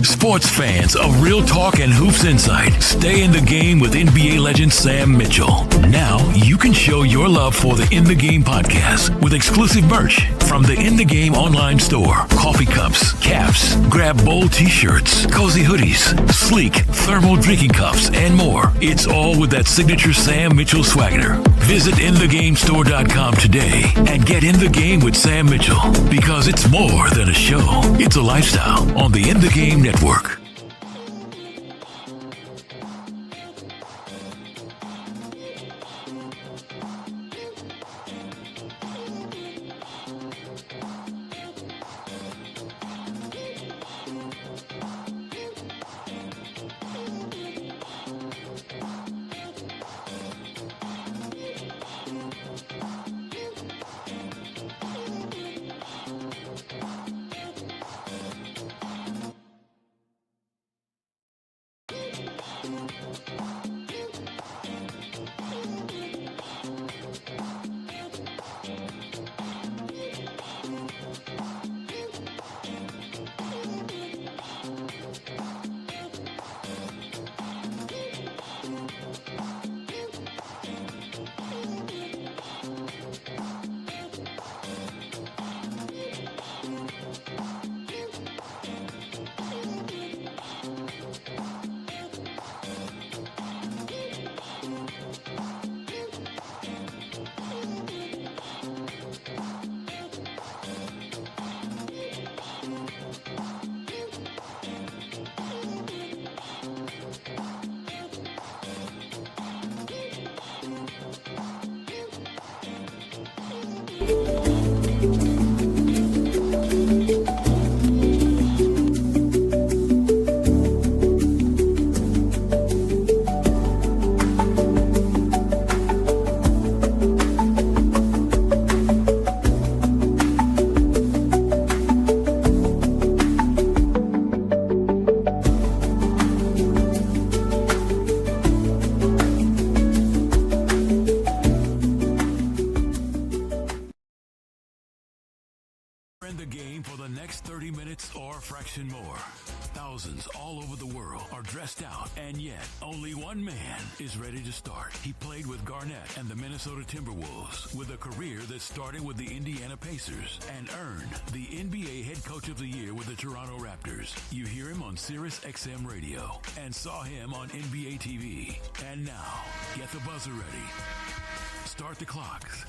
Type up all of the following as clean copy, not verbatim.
Sports fans of Real Talk and Hoops Insight, stay in the game with NBA legend Sam Mitchell. Now you can show your love for the In the Game podcast with exclusive merch from the In the Game online store. Coffee cups, caps, grab bowl t-shirts, cozy hoodies, sleek thermal drinking cups, and more. It's all with that signature Sam Mitchell swagger. Visit InTheGameStore.com today and get in the game with Sam Mitchell, because it's more than a show. It's a lifestyle on the In the Game Network. 30 minutes or a fraction more. Thousands all over the world are dressed out, and yet only one man is ready to start. He played with Garnett and the Minnesota Timberwolves with a career that started with the Indiana Pacers and earned the NBA Head Coach of the Year with the Toronto Raptors. You hear him on Sirius XM Radio and saw him on NBA TV. And now, get the buzzer ready. Start the clocks.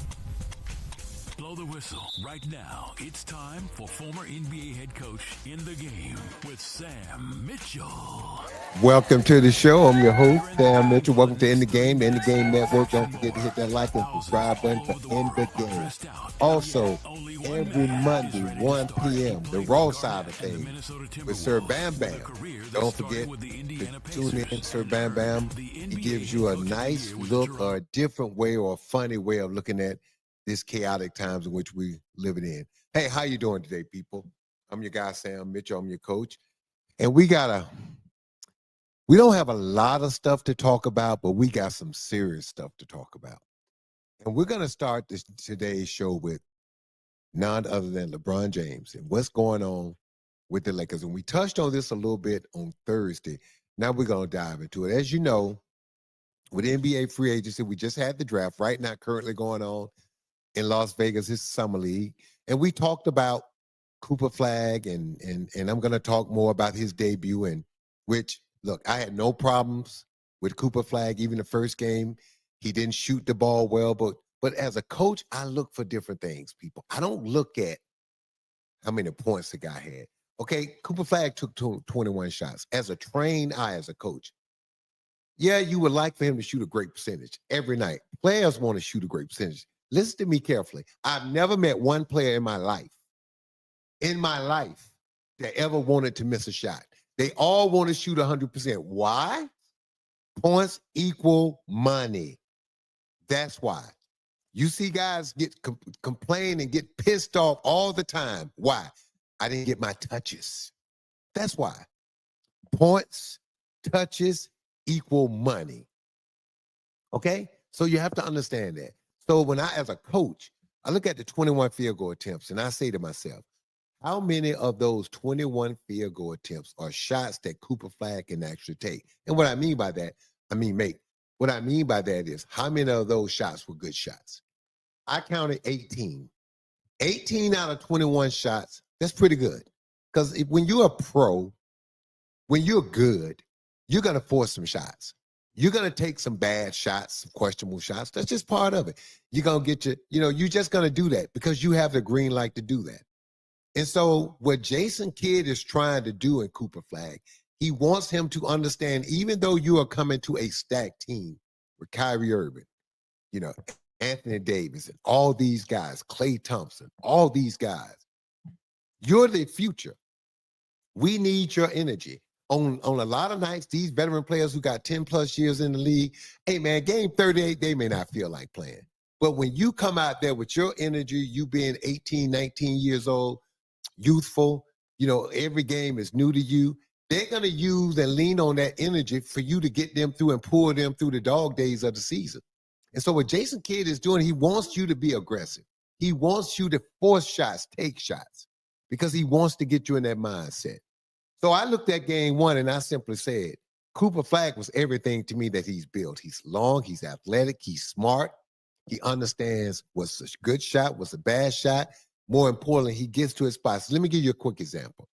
Blow the whistle. Right now, it's time for former NBA head coach In the Game with Sam Mitchell. Welcome to the show. I'm your host, Sam Mitchell. Welcome to In the Game, the In the Game Network. Don't forget to hit that like and subscribe button for In the Game. Also, every Monday, 1 p.m., the Raw side of things with Sir Bam Bam. Don't forget to tune in, Sir Bam Bam. He gives you a nice look or a different way or a funny way of looking at this chaotic times in which we living in. Hey, how you doing today, people? I'm your guy, Sam Mitchell. I'm your coach. And we don't have a lot of stuff to talk about, but we got some serious stuff to talk about. And we're going to start today's show with none other than LeBron James and what's going on with the Lakers. And we touched on this a little bit on Thursday. Now we're going to dive into it. As you know, with NBA free agency, we just had the draft right now currently going on in Las Vegas. It's Summer League. And we talked about Cooper Flag, and I'm going to talk more about his debut, and which, look, I had no problems with Cooper Flag. Even the first game, he didn't shoot the ball well, but as a coach, I look for different things, people. I don't look at how many points the guy had. Okay, Cooper Flag took 21 shots. As a trained eye, as a coach, yeah, you would like for him to shoot a great percentage every night. Players want to shoot a great percentage. Listen to me carefully. I've never met one player in my life that ever wanted to miss a shot. They all want to shoot 100%. Why? Points equal money. That's why. You see guys get complain and get pissed off all the time. Why? I didn't get my touches. That's why. Points, touches equal money. Okay? So you have to understand that. So when as a coach, I look at the 21 field goal attempts and I say to myself, how many of those 21 field goal attempts are shots that Cooper Flag can actually take? And what I mean by that, make. What I mean by that is how many of those shots were good shots? I counted 18. 18 out of 21 shots, that's pretty good. Because when you're a pro, when you're good, you're going to force some shots. You're going to take some bad shots, some questionable shots. That's just part of it. You're going to get you're just going to do that because you have the green light to do that. And so what Jason Kidd is trying to do in Cooper Flag, he wants him to understand, even though you are coming to a stacked team with Kyrie Irving, Anthony Davis, and all these guys, Klay Thompson, all these guys, you're the future. We need your energy. On a lot of nights, these veteran players who got 10 plus years in the league, hey man, game 38, they may not feel like playing. But when you come out there with your energy, you being 18, 19 years old, youthful, every game is new to you, they're going to use and lean on that energy for you to get them through and pull them through the dog days of the season. And so what Jason Kidd is doing, he wants you to be aggressive. He wants you to force shots, take shots, because he wants to get you in that mindset. So I looked at game one and I simply said, Cooper Flag was everything to me that he's built. He's long, he's athletic, he's smart. He understands what's a good shot, what's a bad shot. More importantly, he gets to his spots. Let me give you a quick example.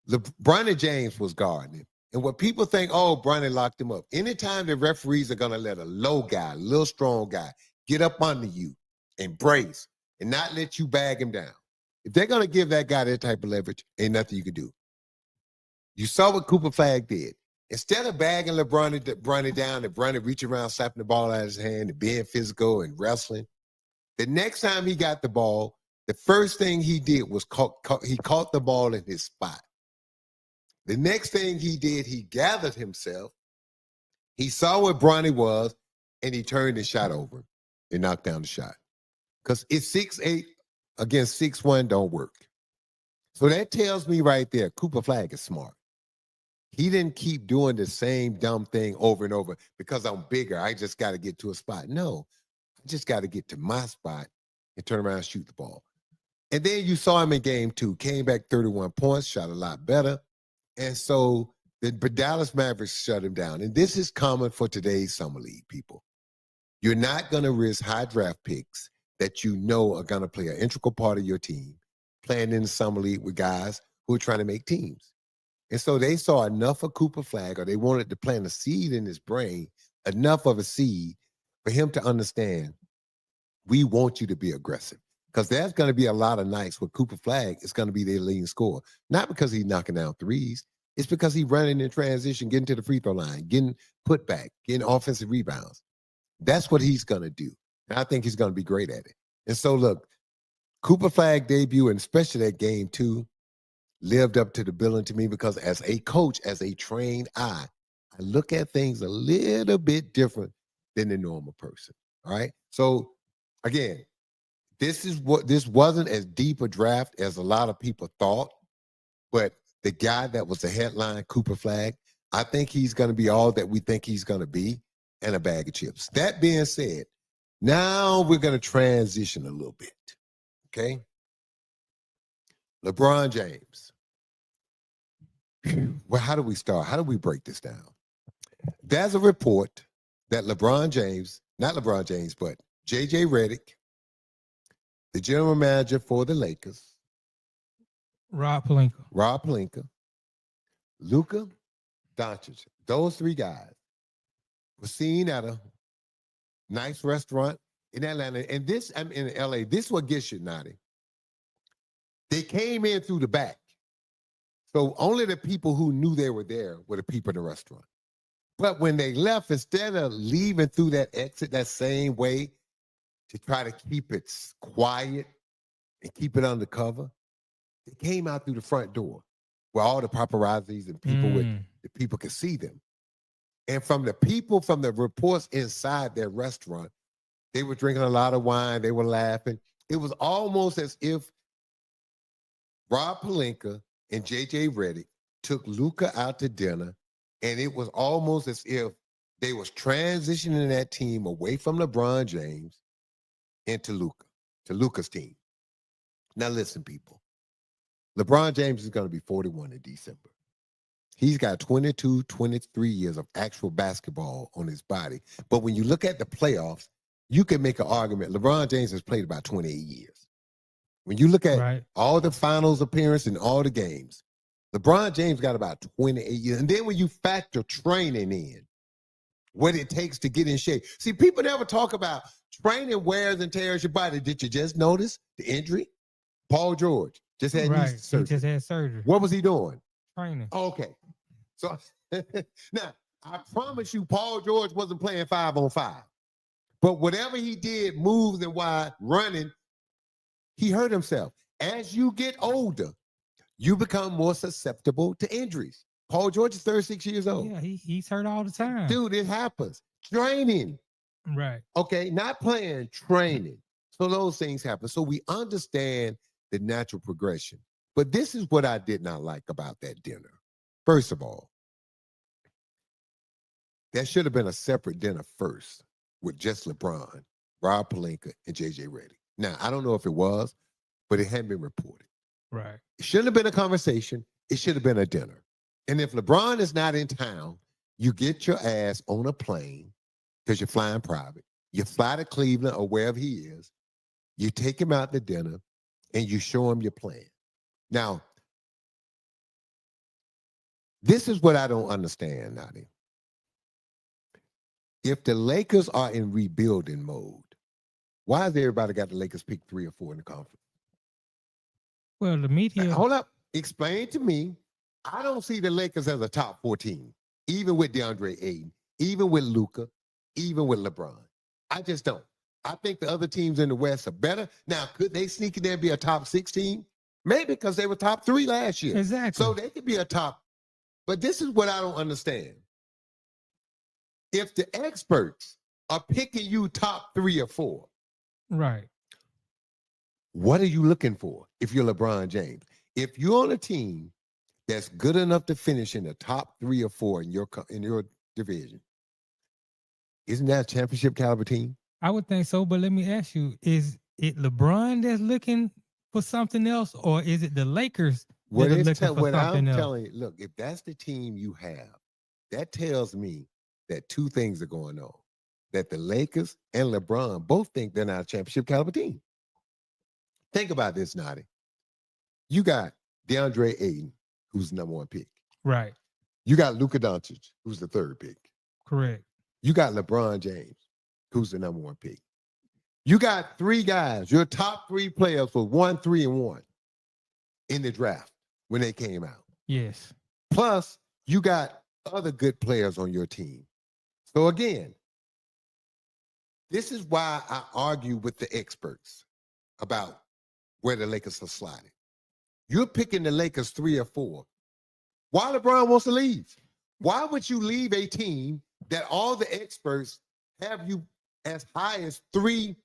LeBron James was guarding him. And what people think, oh, Bronny locked him up. Anytime the referees are going to let a low guy, a little strong guy, get up under you and brace and not let you bag him down, if they're going to give that guy that type of leverage, ain't nothing you can do. You saw what Cooper Flag did. Instead of bagging LeBron down and Bronny reaching around, slapping the ball out of his hand and being physical and wrestling, the next time he got the ball, the first thing he did was he caught the ball in his spot. The next thing he did, he gathered himself. He saw what Bronny was, and he turned and shot over him and knocked down the shot. Because it's 6'8" against 6'1" don't work. So that tells me right there, Cooper Flag is smart. He didn't keep doing the same dumb thing over and over because I'm bigger. I just got to get to a spot. No, I just got to get to my spot and turn around and shoot the ball. And then you saw him in game 2, came back 31 points, shot a lot better. And so the Dallas Mavericks shut him down. And this is common for today's Summer League, people. You're not going to risk high draft picks that you know are going to play an integral part of your team, playing in the Summer League with guys who are trying to make teams. And so they saw enough of Cooper Flag, or they wanted to plant a seed in his brain, enough of a seed for him to understand, we want you to be aggressive. Because there's going to be a lot of nights where Cooper Flag is going to be their leading scorer. Not because he's knocking down threes. It's because he's running in transition, getting to the free throw line, getting put back, getting offensive rebounds. That's what he's going to do. And I think he's going to be great at it. And so, look, Cooper Flag debut, and especially that game 2, lived up to the billing to me, because as a coach, as a trained eye, I look at things a little bit different than the normal person. All right. So, again, this wasn't as deep a draft as a lot of people thought, but the guy that was the headline, Cooper Flag, I think he's going to be all that we think he's going to be, and a bag of chips. That being said, now we're going to transition a little bit, okay? LeBron James. Well, how do we start? How do we break this down? There's a report that LeBron James, not LeBron James, but J.J. Redick, the general manager for the Lakers, Rob Pelinka, Luka Doncic, those 3 guys were seen at a nice restaurant in Atlanta. And this, I'm in LA, this is what gets you, Nadi. They came in through the back. So only the people who knew they were there were the people in the restaurant. But when they left, instead of leaving through that exit that same way to try to keep it quiet and keep it undercover, they came out through the front door where all the paparazzis and people the people could see them. And from the reports inside their restaurant, they were drinking a lot of wine. They were laughing. It was almost as if Rob Pelinka and J.J. Redick took Luka out to dinner, and it was almost as if they was transitioning that team away from LeBron James into Luka's team. Now listen, people. LeBron James is going to be 41 in December. He's got 22, 23 years of actual basketball on his body. But when you look at the playoffs, you can make an argument. LeBron James has played about 28 years. When you look at all the finals appearances and all the games, LeBron James got about 28 years. And then when you factor training in, what it takes to get in shape. See, people never talk about training wears and tears your body. Did you just notice the injury? Paul George just had knee surgery. He just had surgery. What was he doing? Training. Okay. So now, I promise you, Paul George wasn't playing 5-on-5. But whatever he did, moves and wide, running, he hurt himself. As you get older, you become more susceptible to injuries. Paul George is 36 years old. Yeah, he's hurt all the time. Dude, it happens. Training. Right. Okay, not playing, training. So those things happen. So we understand the natural progression. But this is what I did not like about that dinner. First of all, there should have been a separate dinner first with just LeBron, Rob Pelinka, and J.J. Redick. Now, I don't know if it was, but it hadn't been reported. Right. It shouldn't have been a conversation. It should have been a dinner. And if LeBron is not in town, you get your ass on a plane because you're flying private. You fly to Cleveland or wherever he is. You take him out to dinner and you show him your plan. Now, this is what I don't understand, Nadi. If the Lakers are in rebuilding mode, why has everybody got the Lakers pick 3 or 4 in the conference? Well, the media. Hold up. Explain to me. I don't see the Lakers as a top 14, even with DeAndre Ayton, even with Luka, even with LeBron. I just don't. I think the other teams in the West are better. Now, could they sneak in there and be a top 6 team? Maybe, because they were top 3 last year. Exactly. So they could be a top. But this is what I don't understand. If the experts are picking you top 3 or 4, right, what are you looking for if you're LeBron James? If you're on a team that's good enough to finish in the top 3 or 4 in your division, isn't that a championship caliber team? I would think so, but let me ask you, is it LeBron that's looking for something else, or is it the Lakers What that are it's looking for what I'm something else? telling you, look, if that's the team you have, that tells me that two things are going on. That the Lakers and LeBron both think they're not a championship caliber team. Think about this, Noddy. You got DeAndre Ayton, who's the number one pick. Right. You got Luka Doncic, who's the third pick. Correct. You got LeBron James, who's the number one pick. You got three guys. Your top three players were 1, 3, and 1 in the draft when they came out. Yes. Plus, you got other good players on your team. So again, this is why I argue with the experts about where the Lakers are sliding. You're picking the Lakers 3 or 4. Why LeBron wants to leave? Why would you leave a team that all the experts have you as high as 3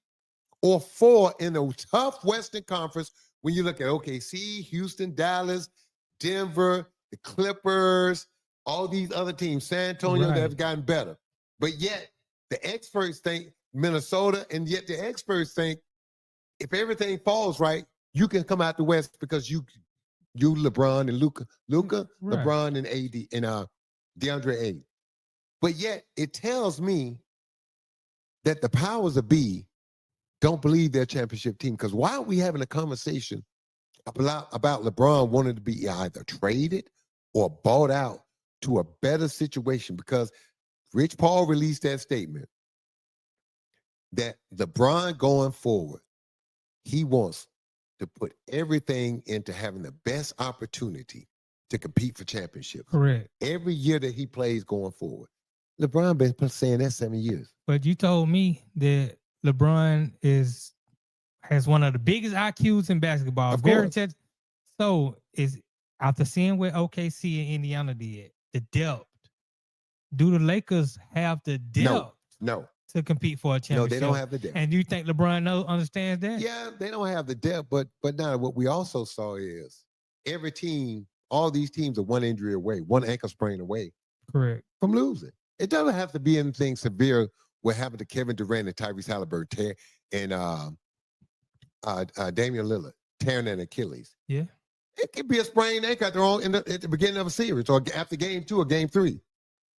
or 4 in the tough Western Conference when you look at OKC, Houston, Dallas, Denver, the Clippers, all these other teams, San Antonio, that have gotten better. But yet the experts think Minnesota, and yet the experts think if everything falls right, you can come out the West because you LeBron and Luka, LeBron and AD and DeAndre Ayton. But yet it tells me that the powers of be don't believe they're a championship team. Because why are we having a conversation about LeBron wanting to be either traded or bought out to a better situation? Because Rich Paul released that statement that LeBron going forward, he wants to put everything into having the best opportunity to compete for championships. Correct. Every year that he plays going forward. LeBron been saying that 7 years. But you told me that LeBron has one of the biggest IQs in basketball. Of Very course. So is after seeing what OKC and Indiana did, the depth. Do the Lakers have the depth? No. To compete for a championship? No, they don't have the depth. And you think LeBron understands that? Yeah, they don't have the depth, but now what we also saw is every team, all these teams are one injury away, one ankle sprain away. Correct. From losing. It doesn't have to be anything severe what happened to Kevin Durant and Tyrese Halliburton and Damian Lillard tearing an Achilles. Yeah. It could be a sprained ankle at the beginning of a series or after game 2 or game 3.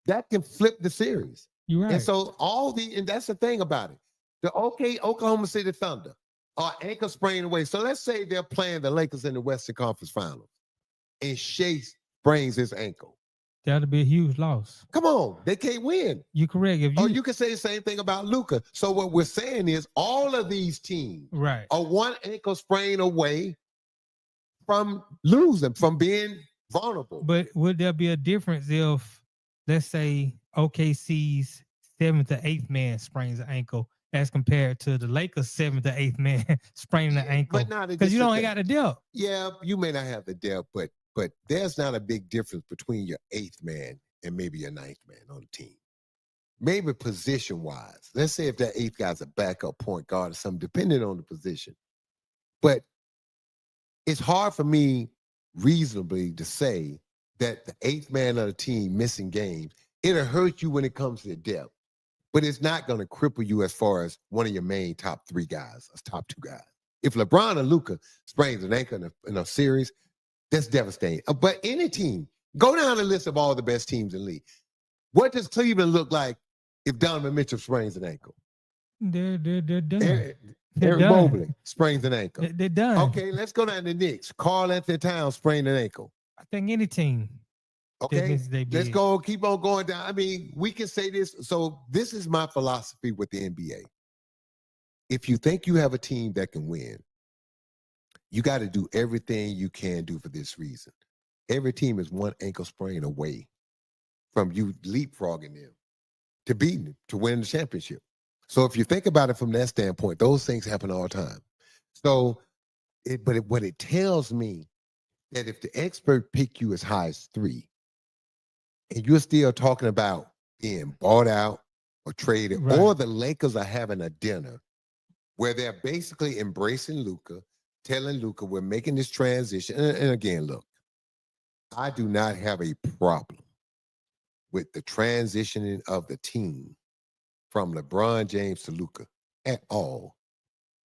That can flip the series. You're right. And so and that's the thing about it. The Oklahoma City Thunder are ankle sprained away. So let's say they're playing the Lakers in the Western Conference Finals and Shea sprains his ankle. That'll be a huge loss. Come on, they can't win. You're correct. Or you can say the same thing about Luka. So what we're saying is all of these teams are one ankle sprain away from losing, from being vulnerable. But would there be a difference if, let's say, OKC's 7th to 8th man sprains an ankle as compared to the Lakers' 7th to 8th man spraining an ankle? Because you don't got the depth. Yeah, you may not have the depth, but there's not a big difference between your 8th man and maybe your 9th man on the team. Maybe position-wise. Let's say if that 8th guy's a backup point guard or something, depending on the position. But it's hard for me reasonably to say that the 8th man of the team missing games, it'll hurt you when it comes to the depth. But it's not going to cripple you as far as one of your main top 3 guys, or top 2 guys. If LeBron or Luka sprains an ankle in a series, that's devastating. But any team, go down the list of all the best teams in the league. What does Cleveland look like if Donovan Mitchell sprains an ankle? They're done. Eric Mobley sprains an ankle. They're done. Okay, let's go down to the Knicks. Karl Anthony Towns sprained an ankle. I think any team. Okay, let's go. Keep on going down. I mean, we can say this. So this is my philosophy with the NBA. If you think you have a team that can win, you got to do everything you can do for this reason. Every team is one ankle sprain away from you leapfrogging them to beating them, to win the championship. So if you think about it from that standpoint, those things happen all the time. So, what it tells me that if the expert pick you as high as 3, and you're still talking about being bought out or traded, or the Lakers are having a dinner where they're basically embracing Luka, telling Luka, we're making this transition. And again, look, I do not have a problem with the transitioning of the team from LeBron James to Luka at all.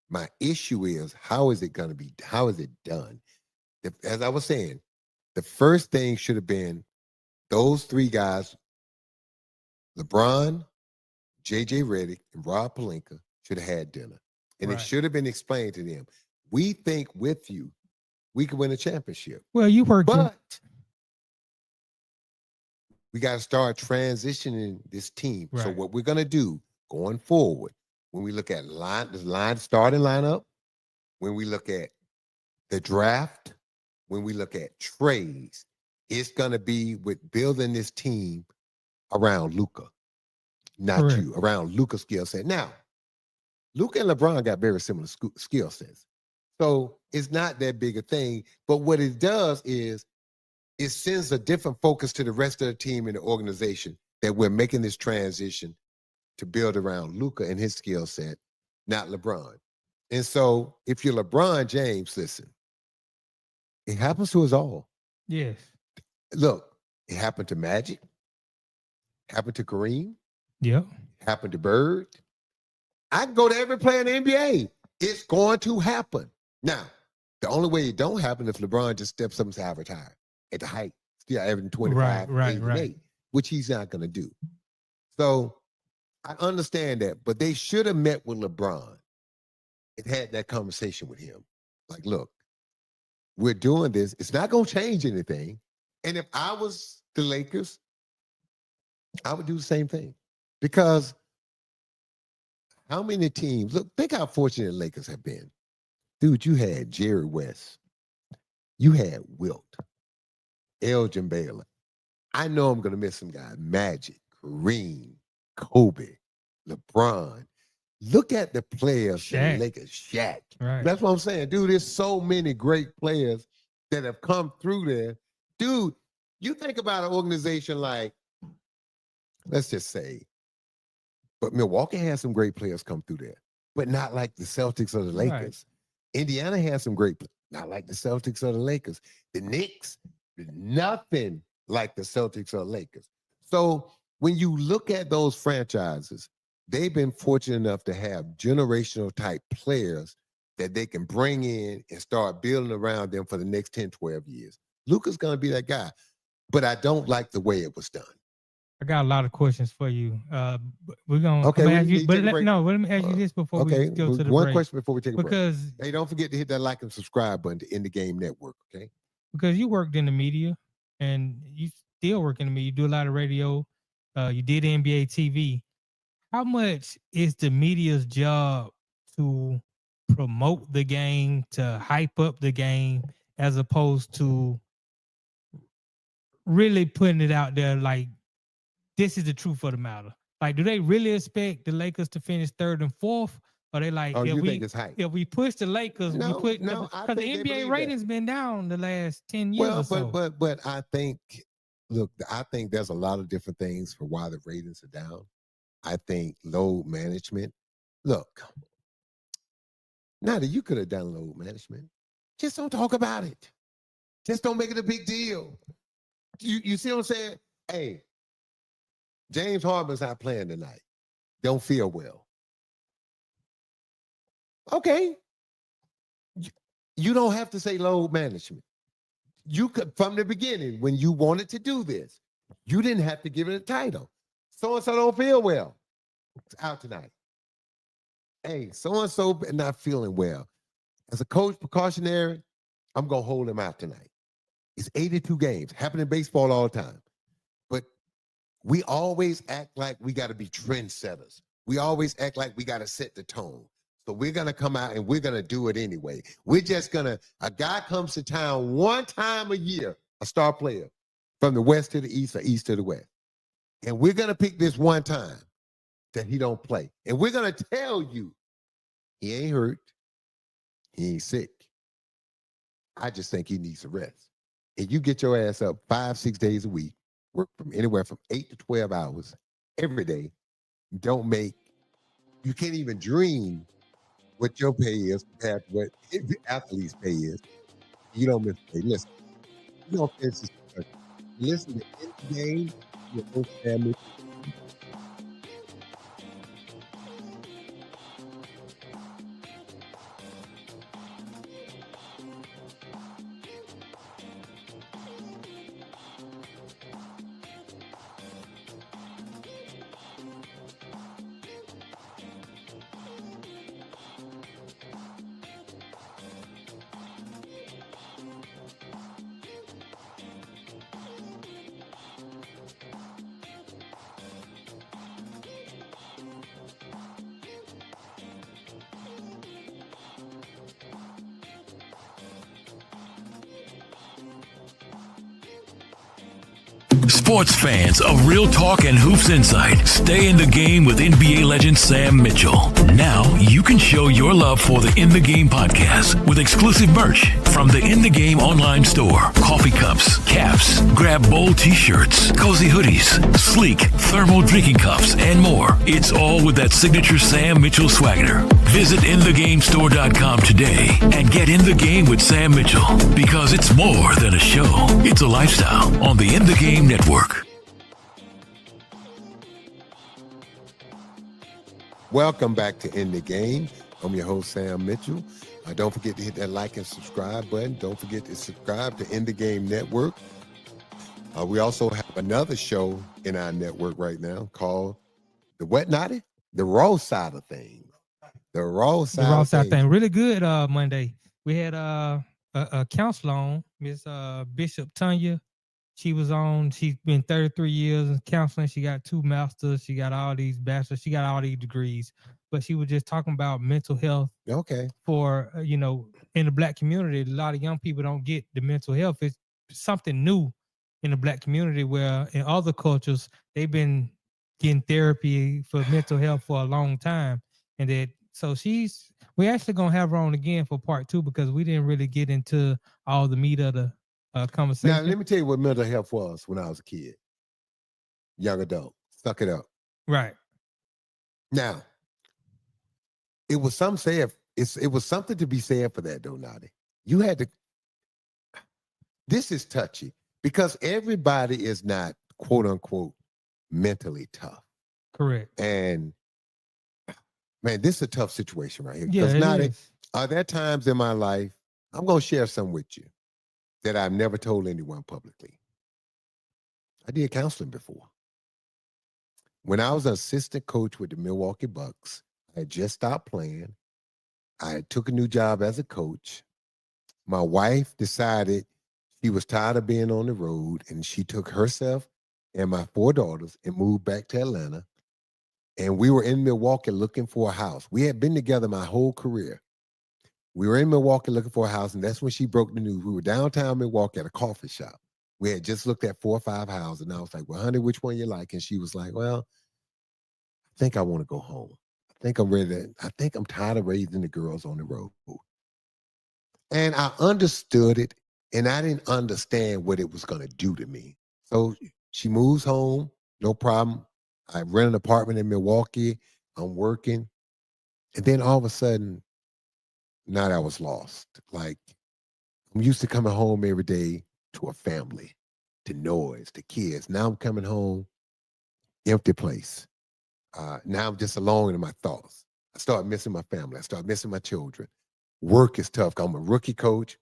My issue is, how is it going to be? How is it done? As I was saying, the first thing should have been those three guys, LeBron, JJ Redick, and Rob Pelinka should have had dinner. And it should have been explained to them. We think with you, we can win a championship. Well, you worked. But we got to start transitioning this team. Right. So what we're going to do going forward, when we look at starting lineup, when we look at the draft, when we look at trades, it's going to be with building this team around Luka, not you, around Luka's skill set. Now, Luka and LeBron got very similar skill sets. So it's not that big a thing. But what it does is it sends a different focus to the rest of the team and the organization that we're making this transition to build around Luka and his skill set, not LeBron. And so if you're LeBron James, listen, it happens to us all. Yes. Look, it happened to Magic, happened to Kareem, happened to Bird. I can go to every player in the NBA. It's going to happen. Now, the only way it don't happen is LeBron just steps up and says, I retire at the height, still averaging 25, 8, which he's not going to do. So I understand that, but they should have met with LeBron and had that conversation with him. Like, look, we're doing this. It's not going to change anything. And if I was the Lakers, I would do the same thing. Because how many teams, look, think how fortunate the Lakers have been. Dude, you had Jerry West. You had Wilt, Elgin Baylor. I know I'm going to miss some guys. Magic, Kareem, Kobe, LeBron. Look at the players the Lakers. Shaq. Right. That's what I'm saying. Dude, there's so many great players that have come through there. Dude, you think about an organization like, let's just say, but Milwaukee has some great players come through there, but not like the Celtics or the Lakers. Right. Indiana has some great players, not like the Celtics or the Lakers. The Knicks, nothing like the Celtics or Lakers. So when you look at those franchises, they've been fortunate enough to have generational type players that they can bring in and start building around them for the next 10, 12 years. Luka's going to be that guy, but I don't like the way it was done. I got a lot of questions for you. We're going to ask you, but let me ask you this before we go to the break. One question before we take a break. Because hey, don't forget to hit that like and subscribe button to In the Game Network, okay? Because you worked in the media and you still work in the media. You do a lot of radio. You did NBA TV. How much is the media's job to promote the game, to hype up the game, as opposed to really putting it out there like, this is the truth of the matter? Like, do they really expect the Lakers to finish third and fourth? Or they like, if we push the Lakers, because the NBA ratings been down the last 10 years or so. But I think, look, I think there's a lot of different things for why the ratings are down. I think load management. Look, now that you could have done load management, just don't talk about it. Just don't make it a big deal. You see what I'm saying? Hey, James Harden's not playing tonight. Don't feel well. Okay. You don't have to say load management. You could, from the beginning, when you wanted to do this, you didn't have to give it a title. So-and-so don't feel well. It's out tonight. Hey, so-and-so not feeling well. As a coach, precautionary, I'm going to hold him out tonight. It's 82 games. Happen in baseball all the time. But we always act like we got to be trendsetters. We always act like we got to set the tone. So we're going to come out and we're going to do it anyway. We're just going to, a guy comes to town one time a year, a star player, from the west to the east or east to the west. And we're going to pick this one time that he don't play. And we're going to tell you, he ain't hurt. He ain't sick. I just think he needs a rest. And you get your ass up 5-6 days a week, work from anywhere from 8 to 12 hours every day. You can't even dream what your pay is compared to what the athlete's pay is. You don't miss pay. Listen, you don't finish this discussion. Listen to any game, your own family. Sports fans of Real Talk and Hoops Insight, stay in the game with NBA legend Sam Mitchell. Now you can show your love for the In the Game podcast with exclusive merch from the In the Game online store. Coffee cups, caps, grab bold t-shirts, cozy hoodies, sleek thermal drinking cups, and more. It's all with that signature Sam Mitchell swagger. Visit InTheGameStore.com today and get in the game with Sam Mitchell, because it's more than a show. It's a lifestyle on the In the Game Network. Welcome back to In the Game. I'm your host, Sam Mitchell. Don't forget to hit that like and subscribe button. Don't forget to subscribe to In the Game Network. We also have another show in our network right now called The What Naughty? The Raw Side of Things. The Raw Side thing. Really good Monday. We had a counselor on, Miss Bishop Tanya. She was on. She's been 33 years in counseling. She got 2 masters. She got all these bachelors. She got all these degrees. But she was just talking about mental health. Okay. For, in the Black community, a lot of young people don't get the mental health. It's something new in the Black community, where in other cultures, they've been getting therapy for mental health for a long time. And that, so we're actually going to have her on again for part 2, because we didn't really get into all the meat of the conversation. Now, let me tell you what mental health was when I was a kid. Young adult. Suck it up. Right. Now, it was something to be said for that, though, Naughty. You had to. This is touchy, because everybody is not, quote unquote, mentally tough. Correct. And man, this is a tough situation right here. Yeah, because Naughty, are there times in my life, I'm going to share some with you that I've never told anyone publicly. I did counseling before. When I was an assistant coach with the Milwaukee Bucks, I had just stopped playing. I took a new job as a coach. My wife decided she was tired of being on the road, and she took herself and my 4 daughters and moved back to Atlanta. And we were in Milwaukee looking for a house. We had been together my whole career. We were in Milwaukee looking for a house, and that's when she broke the news. We were downtown Milwaukee at a coffee shop. We had just looked at 4 or 5 houses, and I was like, well, honey, which one you like? And she was like, well, I think I want to go home. I think I'm tired of raising the girls on the road. And I understood it, and I didn't understand what it was going to do to me. So she moves home, no problem. I rent an apartment in Milwaukee. I'm working. And then all of a sudden, now I was lost. Like, I'm used to coming home every day to a family, to noise, to kids. Now I'm coming home, empty place. Now I'm just alone in my thoughts. I start missing my family. I start missing my children. Work is tough. I'm a rookie coach.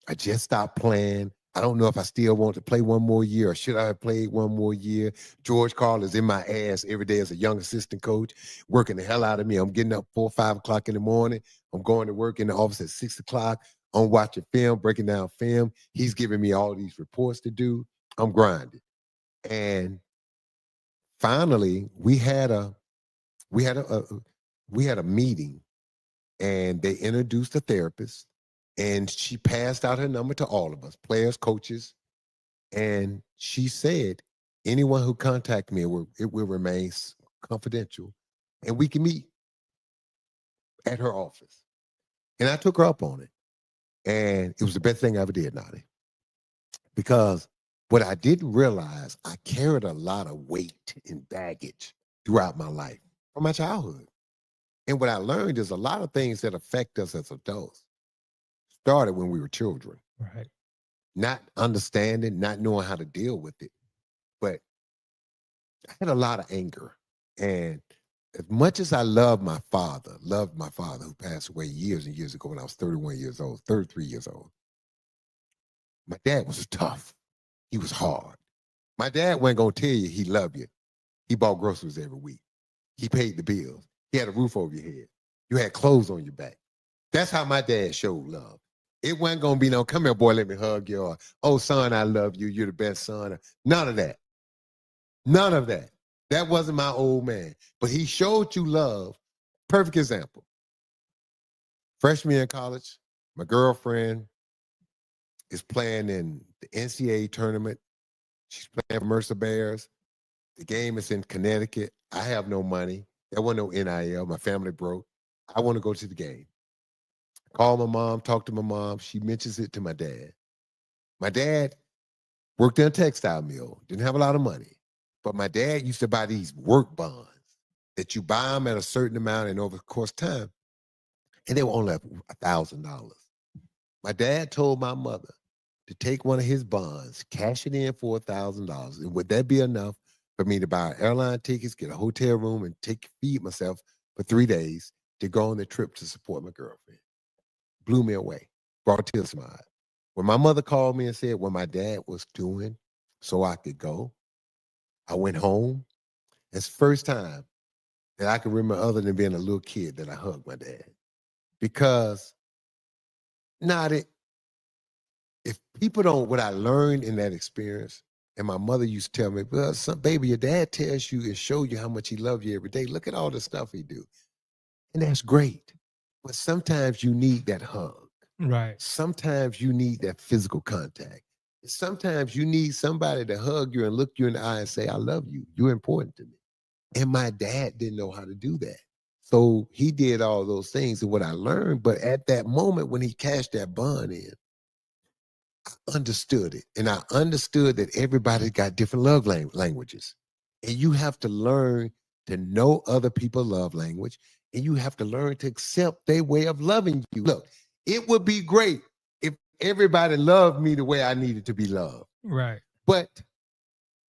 I just stopped playing. I don't know if I still want to play one more year, or should I have played one more year. George Carl is in my ass every day as a young assistant coach, working the hell out of me. I'm getting up 4 or 5 o'clock in the morning. I'm going to work in the office at 6 o'clock. I'm watching film, breaking down film. He's giving me all these reports to do. I'm grinding. And finally, we had a meeting, and they introduced a therapist. And she passed out her number to all of us, players, coaches. And she said, anyone who contact me, it will remain confidential. And we can meet at her office. And I took her up on it. And it was the best thing I ever did, Naughty. Because what I didn't realize, I carried a lot of weight and baggage throughout my life from my childhood. And what I learned is a lot of things that affect us as adults started when we were children. Right. Not understanding, not knowing how to deal with it. But I had a lot of anger. And as much as I loved my father who passed away years and years ago when I was 33 years old. My dad was tough. He was hard. My dad wasn't going to tell you he loved you. He bought groceries every week. He paid the bills. He had a roof over your head. You had clothes on your back. That's how my dad showed love. It wasn't going to be no, come here, boy, let me hug you, or, oh, son, I love you, you're the best son. None of that. None of that. That wasn't my old man. But he showed you love. Perfect example. Freshman year in college, my girlfriend is playing in the NCAA tournament She's playing for Mercer Bears. The game is in Connecticut. I have no money. There wasn't no NIL. My family broke. I want to go to the game. Call my mom, talk to my mom. She mentions it to my dad. My dad worked in a textile mill, didn't have a lot of money. But my dad used to buy these work bonds that you buy them at a certain amount and over the course of time. And they were only $1,000. My dad told my mother to take one of his bonds, cash it in for $1,000. And would that be enough for me to buy airline tickets, get a hotel room, and feed myself for 3 days to go on the trip to support my girlfriend? Blew me away, brought tears to my eyes. When my mother called me and said what my dad was doing so I could go, I went home. It's the first time that I can remember, other than being a little kid, that I hugged my dad. Because if people don't, what I learned in that experience, and my mother used to tell me, well, baby, your dad tells you and show you how much he loves you every day. Look at all the stuff he do. And that's great. But sometimes you need that hug. Right. Sometimes you need that physical contact. Sometimes you need somebody to hug you and look you in the eye and say, I love you. You're important to me. And my dad didn't know how to do that. So he did all those things and what I learned. But at that moment when he cashed that bond in, I understood it. And I understood that everybody got different love languages. And you have to learn to know other people's love language. And you have to learn to accept their way of loving you. Look, it would be great if everybody loved me the way I needed to be loved. Right. But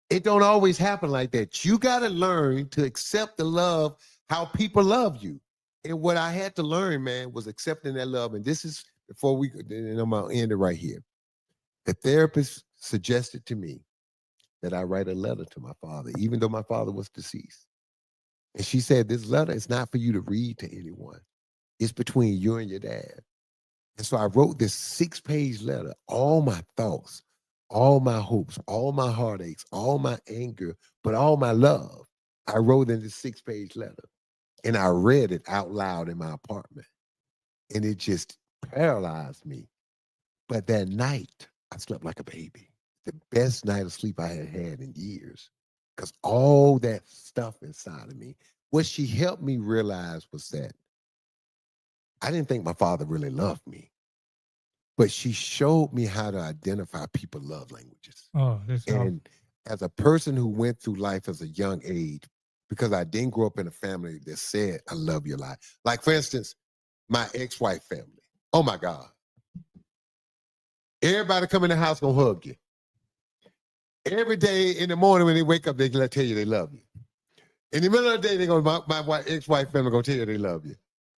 it don't always happen like that. You got to learn to accept the love, how people love you. And what I had to learn, man, was accepting that love. And this is, before we, and I'm going to end it right here. The therapist suggested to me that I write a letter to my father, even though my father was deceased. And she said, this letter is not for you to read to anyone. It's between you and your dad. And so I wrote this 6-page letter, all my thoughts, all my hopes, all my heartaches, all my anger, but all my love. I wrote in this 6-page letter. And I read it out loud in my apartment. And it just paralyzed me. But that night, I slept like a baby. The best night of sleep I had had in years. Because all that stuff inside of me, what she helped me realize was that I didn't think my father really loved me. But she showed me how to identify people's love languages. Oh, that's and as a person who went through life as a young age, because I didn't grow up in a family that said, I love you a lot. Like, for instance, my ex-wife family. Oh, my God. Everybody come in the house gonna hug you. Every day in the morning when they wake up, they tell you they love you. In the middle of the day, they go, my ex-wife family gonna tell you they love you.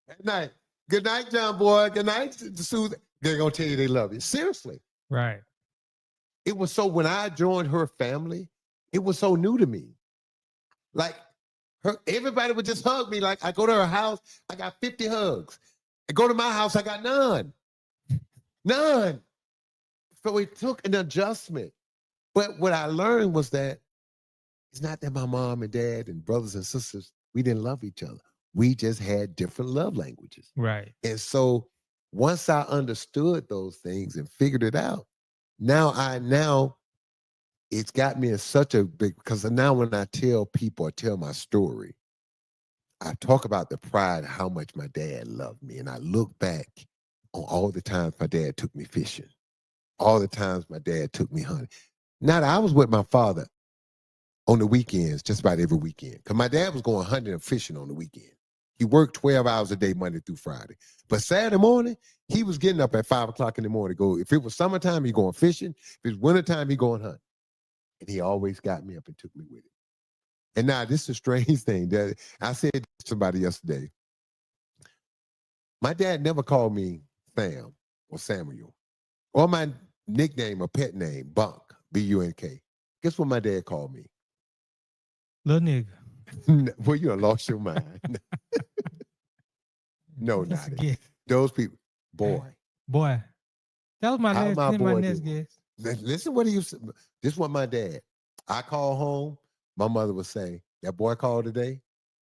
At night, good night, John Boy. Good night, Sue. They're gonna tell you they love you. Seriously. right. It was so, when I joined her family, it was so new to me. Like, everybody would just hug me. Like, I go to her house, I got 50 hugs. I go to my house, I got none. None. So it took an adjustment. But what I learned was that it's not that my mom and dad and brothers and sisters, we didn't love each other. We just had different love languages. Right. And so once I understood those things and figured it out, now it's got me in such a big, because now when I tell people or tell my story, I talk about the pride of how much my dad loved me. And I look back on all the times my dad took me fishing, all the times my dad took me hunting. Now that I was with my father on the weekends, just about every weekend, because my dad was going hunting and fishing on the weekend. He worked 12 hours a day, Monday through Friday. But Saturday morning, he was getting up at 5 o'clock in the morning to go. If it was summertime, he going fishing. If it was wintertime, he going hunting. And he always got me up and took me with him. And now this is a strange thing. That I said to somebody yesterday, my dad never called me Sam or Samuel, or my nickname or pet name, Bunk, B-U-N-K. Guess what my dad called me? Little nigga. Well, you done lost your mind. No, not it. Those people, boy. Boy. That was my next guess. Listen what he said. This was my dad. I call home, my mother would say, that boy called today?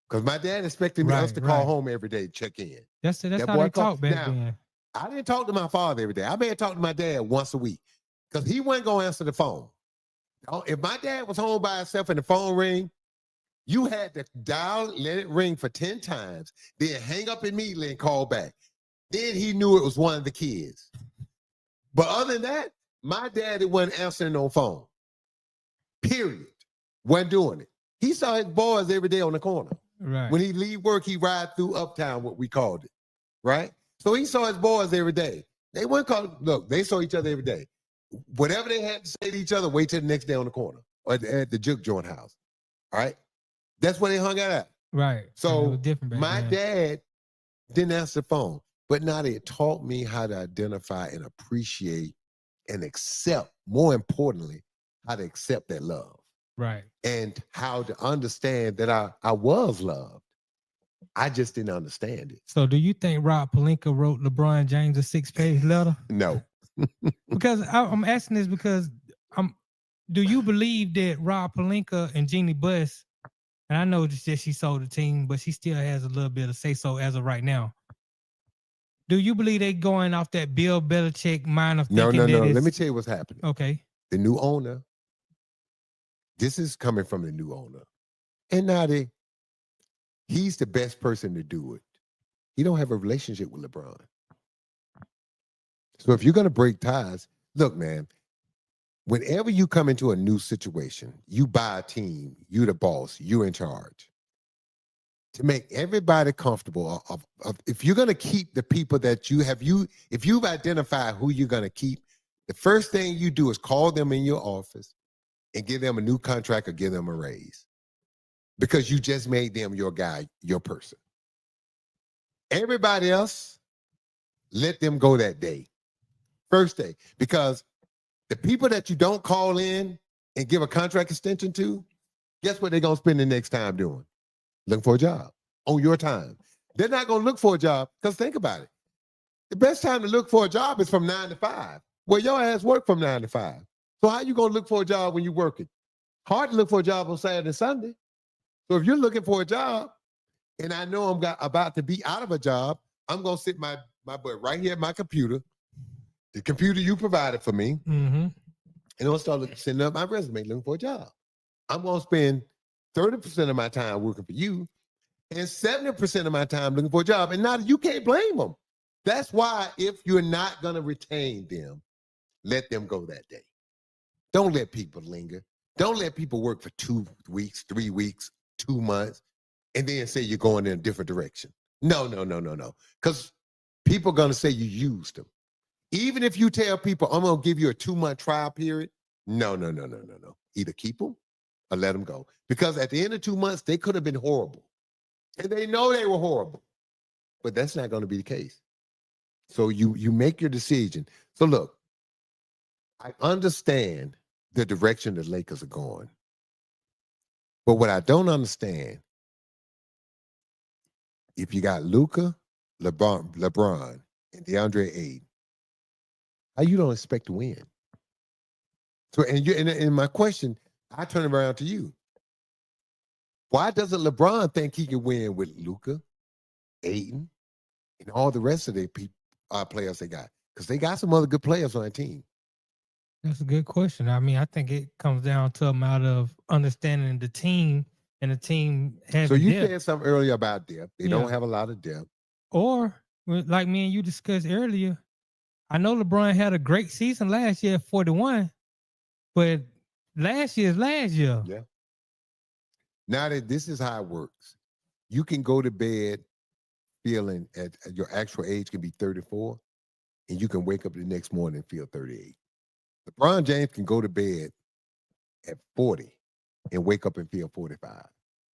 Because my dad expected us to call home every day to check in. That's how they talk back then. I didn't talk to my father every day. I may have talked to my dad once a week because he wasn't going to answer the phone. If my dad was home by himself and the phone ring, you had to dial, let it ring for 10 times, then hang up immediately and call back. Then he knew it was one of the kids. But other than that, my daddy wasn't answering no phone. Period. Wasn't doing it. He saw his boys every day on the corner. Right. When he leave work, he ride through Uptown, what we called it. Right? So he saw his boys every day. They weren't called, look, they saw each other every day. Whatever they had to say to each other, wait till the next day on the corner or at the juke joint house. All right? That's where they hung out at. Right. So my dad didn't answer the phone, but now they taught me how to identify and appreciate and accept, more importantly, how to accept that love. Right. And how to understand that I was loved. I just didn't understand it. So do you think Rob Pelinka wrote LeBron James a 6-page letter? No. Because I'm asking this because do you believe that Rob Pelinka and Jeannie Buss, and I know that she sold the team, but she still has a little bit of say-so as of right now. Do you believe they going off that Bill Belichick mind of thinking No. Let me tell you what's happening. Okay. The new owner, this is coming from the new owner. And now he's the best person to do it. He don't have a relationship with LeBron. So if you're going to break ties, look, man, whenever you come into a new situation, you buy a team, you're the boss, you're in charge. To make everybody comfortable, if you're going to keep the people that you have, if you've identified who you're going to keep, the first thing you do is call them in your office and give them a new contract or give them a raise. Because you just made them your guy, your person. Everybody else, let them go that day. First day. Because the people that you don't call in and give a contract extension to, guess what they're going to spend the next time doing? Looking for a job on your time. They're not going to look for a job because think about it. The best time to look for a job is from 9 to 5. Well, your ass work from 9 to 5. So how you going to look for a job when you're working? Hard to look for a job on Saturday and Sunday. So if you're looking for a job and I know I'm about to be out of a job, I'm going to sit my butt right here at my computer, the computer you provided for me, and I'll start sending up my resume looking for a job. I'm going to spend 30% of my time working for you and 70% of my time looking for a job. And now you can't blame them. That's why if you're not going to retain them, let them go that day. Don't let people linger. Don't let people work for 2 weeks, 3 weeks, 2 months, and then say you're going in a different direction. No. Because people are going to say you used them. Even if you tell people, I'm going to give you a 2-month trial period, no. Either keep them or let them go. Because at the end of 2 months, they could have been horrible. And they know they were horrible. But that's not going to be the case. So you make your decision. So look, I understand the direction the Lakers are going. But what I don't understand, if you got Luka, LeBron, and DeAndre Ayton, how you don't expect to win? So, and my question, I turn it around to you. Why doesn't LeBron think he can win with Luka, Ayton, and all the rest of the players they got? Because they got some other good players on that team. That's a good question. I mean, I think it comes down to a matter of understanding the team and the team having. So you depth. said something earlier about depth. They don't have a lot of depth. Or like me and you discussed earlier, I know LeBron had a great season last year at 41, but last year is last year. Yeah. Now that this is how it works, you can go to bed feeling at your actual age can be 34, and you can wake up the next morning and feel 38. LeBron James can go to bed at 40 and wake up and feel 45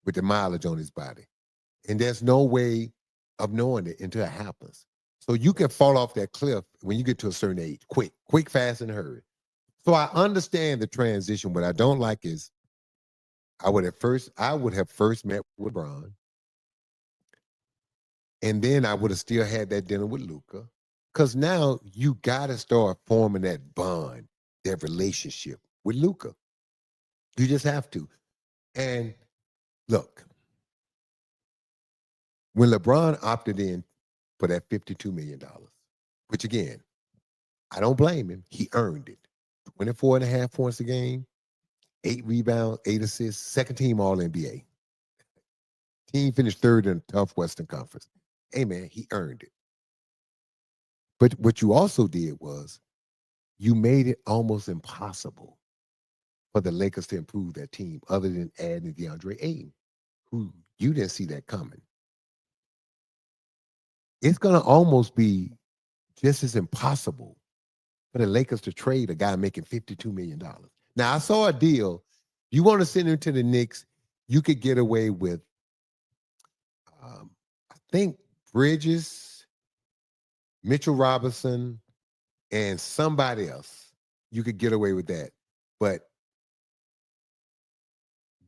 with the mileage on his body. And there's no way of knowing it until it happens. So you can fall off that cliff when you get to a certain age, quick, fast, and hurry. So I understand the transition. What I don't like is I would have first met with LeBron. And then I would have still had that dinner with Luka. Because now you got to start forming that bond, that relationship with Luka. You just have to. And look, when LeBron opted in for that $52 million, which again, I don't blame him. He earned it. 24.5 points a game. 8 rebounds, 8 assists, second team All-NBA. Team finished third in a tough Western Conference. Hey, man, he earned it. But what you also did was you made it almost impossible for the Lakers to improve that team other than adding DeAndre Ayton, who you didn't see that coming. It's going to almost be just as impossible for the Lakers to trade a guy making $52 million. Now, I saw a deal. You want to send him to the Knicks, you could get away with, I think, Bridges, Mitchell Robinson, and somebody else. You could get away with that. But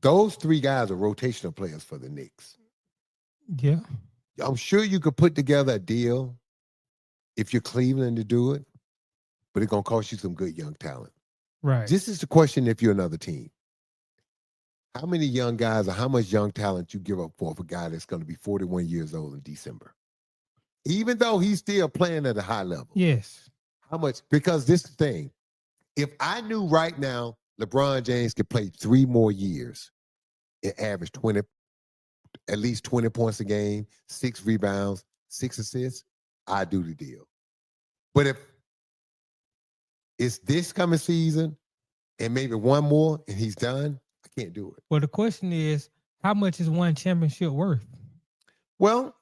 those 3 guys are rotational players for the Knicks. Yeah. I'm sure you could put together a deal if you're Cleveland to do it, but it's going to cost you some good young talent. Right. This is the question if you're another team. How many young guys or how much young talent you give up for a guy that's going to be 41 years old in December? Even though he's still playing at a high level. Yes. How much? Because this thing, if I knew right now LeBron James could play 3 more years and average at least 20 points a game, 6 rebounds, 6 assists, I'd do the deal. But if it's this coming season and maybe 1 more and he's done, I can't do it. Well, the question is, how much is one championship worth? Well,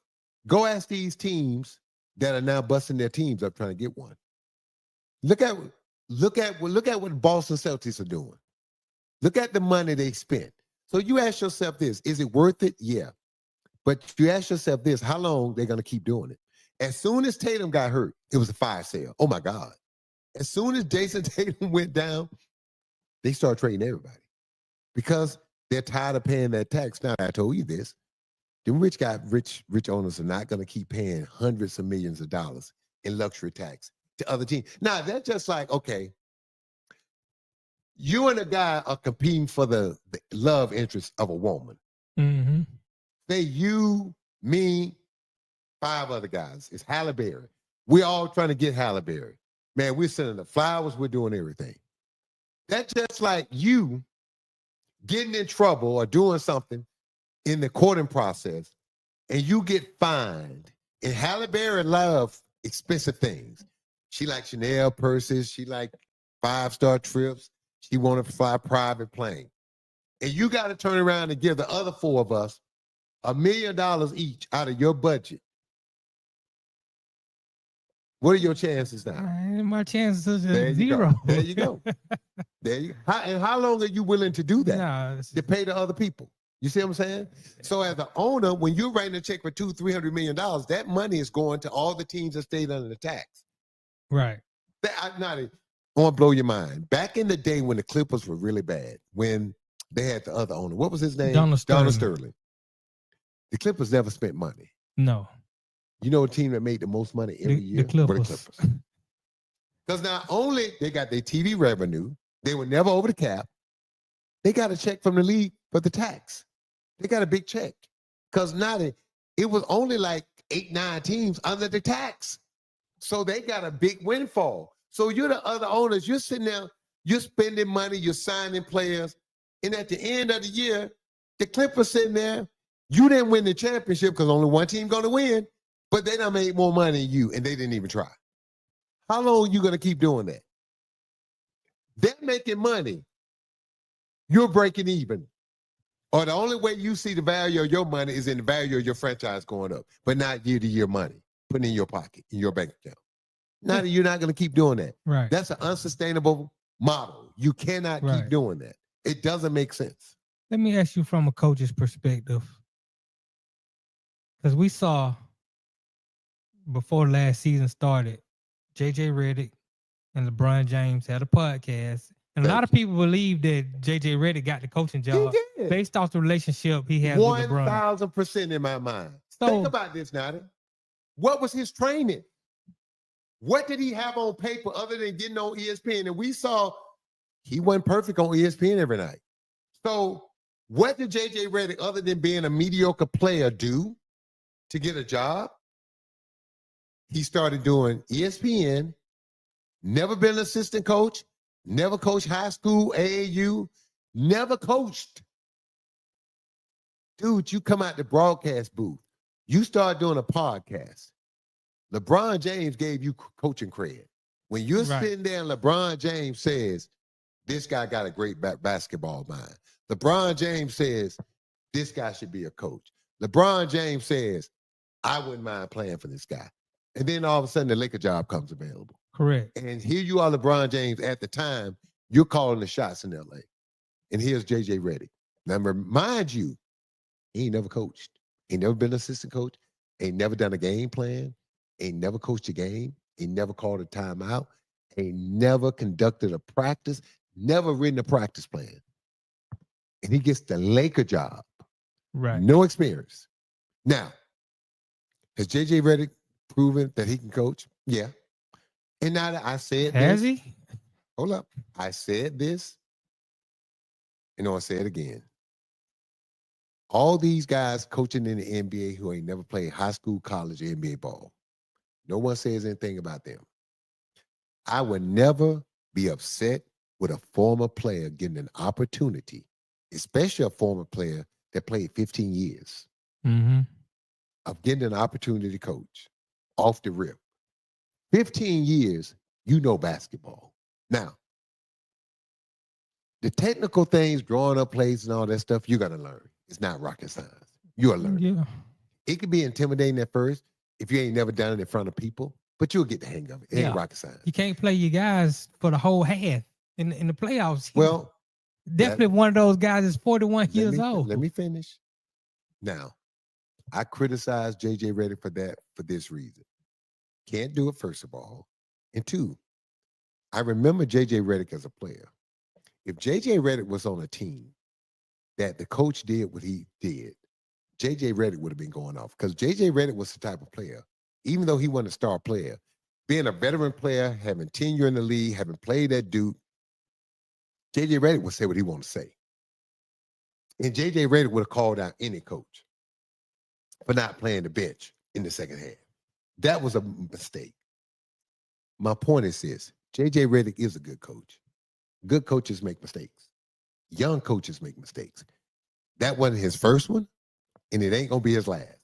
go ask these teams that are now busting their teams up trying to get one. Look at what Boston Celtics are doing. Look at the money they spent. So you ask yourself this, is it worth it? Yeah. But you ask yourself this, how long they're going to keep doing it? As soon as Tatum got hurt, it was a fire sale. Oh, my God. As soon as Jason Tatum went down, they started trading everybody because they're tired of paying that tax. Now, I told you this. The rich owners are not going to keep paying hundreds of millions of dollars in luxury tax to other teams. Now, they're just like, okay, you and a guy are competing for the love interest of a woman. Mm-hmm. Say you, me, 5 other guys. It's Halle Berry. We're all trying to get Halle Berry. Man, we're sending the flowers. We're doing everything. That's just like you getting in trouble or doing something in the courting process, and you get fined. And Halle Berry loves expensive things. She likes Chanel purses. She likes 5-star trips. She wanted to fly a private plane. And you got to turn around and give the other 4 of us $1 million each out of your budget. What are your chances now? My chances are 0. There you go. There you go. How long are you willing to do that? To pay the other people? You see what I'm saying? So as an owner, when you're writing a check for $200-300 million, that money is going to all the teams that stayed under the tax. Right. I want to blow your mind. Back in the day when the Clippers were really bad, when they had the other owner, what was his name? Donald Sterling. The Clippers never spent money. No. You know a team that made the most money every year? The Clippers. Because not only they got their TV revenue, they were never over the cap. They got a check from the league for the tax. They got a big check. Because it was only like 8-9 teams under the tax. So they got a big windfall. So you're the other owners. You're sitting there, you're spending money, you're signing players. And at the end of the year, the Clippers sitting there, you didn't win the championship because only one team going to win, but they done made more money than you, and they didn't even try. How long are you going to keep doing that? They're making money. You're breaking even. Or the only way you see the value of your money is in the value of your franchise going up, but not year-to-year money putting in your pocket, in your bank account. Now you're not going to keep doing that. Right. That's an unsustainable model. You cannot keep doing that. It doesn't make sense. Let me ask you from a coach's perspective. Because we saw before last season started, J.J. Redick and LeBron James had a podcast. And a lot of people believe that J.J. Redick got the coaching job based off the relationship he has with LeBron. 1,000% in my mind. So, think about this, Nadi. What was his training? What did he have on paper other than getting on ESPN? And we saw he wasn't perfect on ESPN every night. So what did J.J. Redick, other than being a mediocre player, do to get a job? He started doing ESPN, never been an assistant coach, never coached high school, AAU, never coached. Dude, you come out the broadcast booth. You start doing a podcast. LeBron James gave you coaching cred. When you're sitting there and LeBron James says, this guy got a great basketball mind. LeBron James says, this guy should be a coach. LeBron James says, I wouldn't mind playing for this guy. And then all of a sudden, the Laker job comes available. Correct. And here you are, LeBron James. At the time, you're calling the shots in L.A. And here's J.J. Redick. Now, remind you, he ain't never coached. He never been an assistant coach. Ain't never done a game plan. Ain't never coached a game. Ain't never called a timeout. Ain't never conducted a practice. Never written a practice plan. And he gets the Laker job. Right. No experience. Now, has J.J. Redick proven that he can coach? Yeah. And now that I said Has this, he? Hold up. I said this, and I'll say it again. All these guys coaching in the NBA who ain't never played high school, college, or NBA ball, no one says anything about them. I would never be upset with a former player getting an opportunity, especially a former player that played 15 years, of getting an opportunity to coach off the rip. 15 years, you know basketball. Now, the technical things, drawing up plays and all that stuff, you got to learn. It's not rocket science. You're learning. Yeah. It can be intimidating at first if you ain't never done it in front of people, but you'll get the hang of it. It ain't rocket science. You can't play your guys for the whole half in the playoffs. Well, definitely one of those guys is 41 years old. Let me finish. Now, I criticize J.J. Redick for that for this reason. Can't do it, first of all. And two, I remember J.J. Redick as a player. If J.J. Redick was on a team that the coach did what he did, J.J. Redick would have been going off. Because J.J. Redick was the type of player, even though he wasn't a star player, being a veteran player, having tenure in the league, having played at Duke, J.J. Redick would say what he wanted to say. And J.J. Redick would have called out any coach for not playing the bench in the second half. That was a mistake. My point is this. J.J. Redick is a good coach. Good coaches make mistakes. Young coaches make mistakes. That wasn't his first one, and it ain't going to be his last.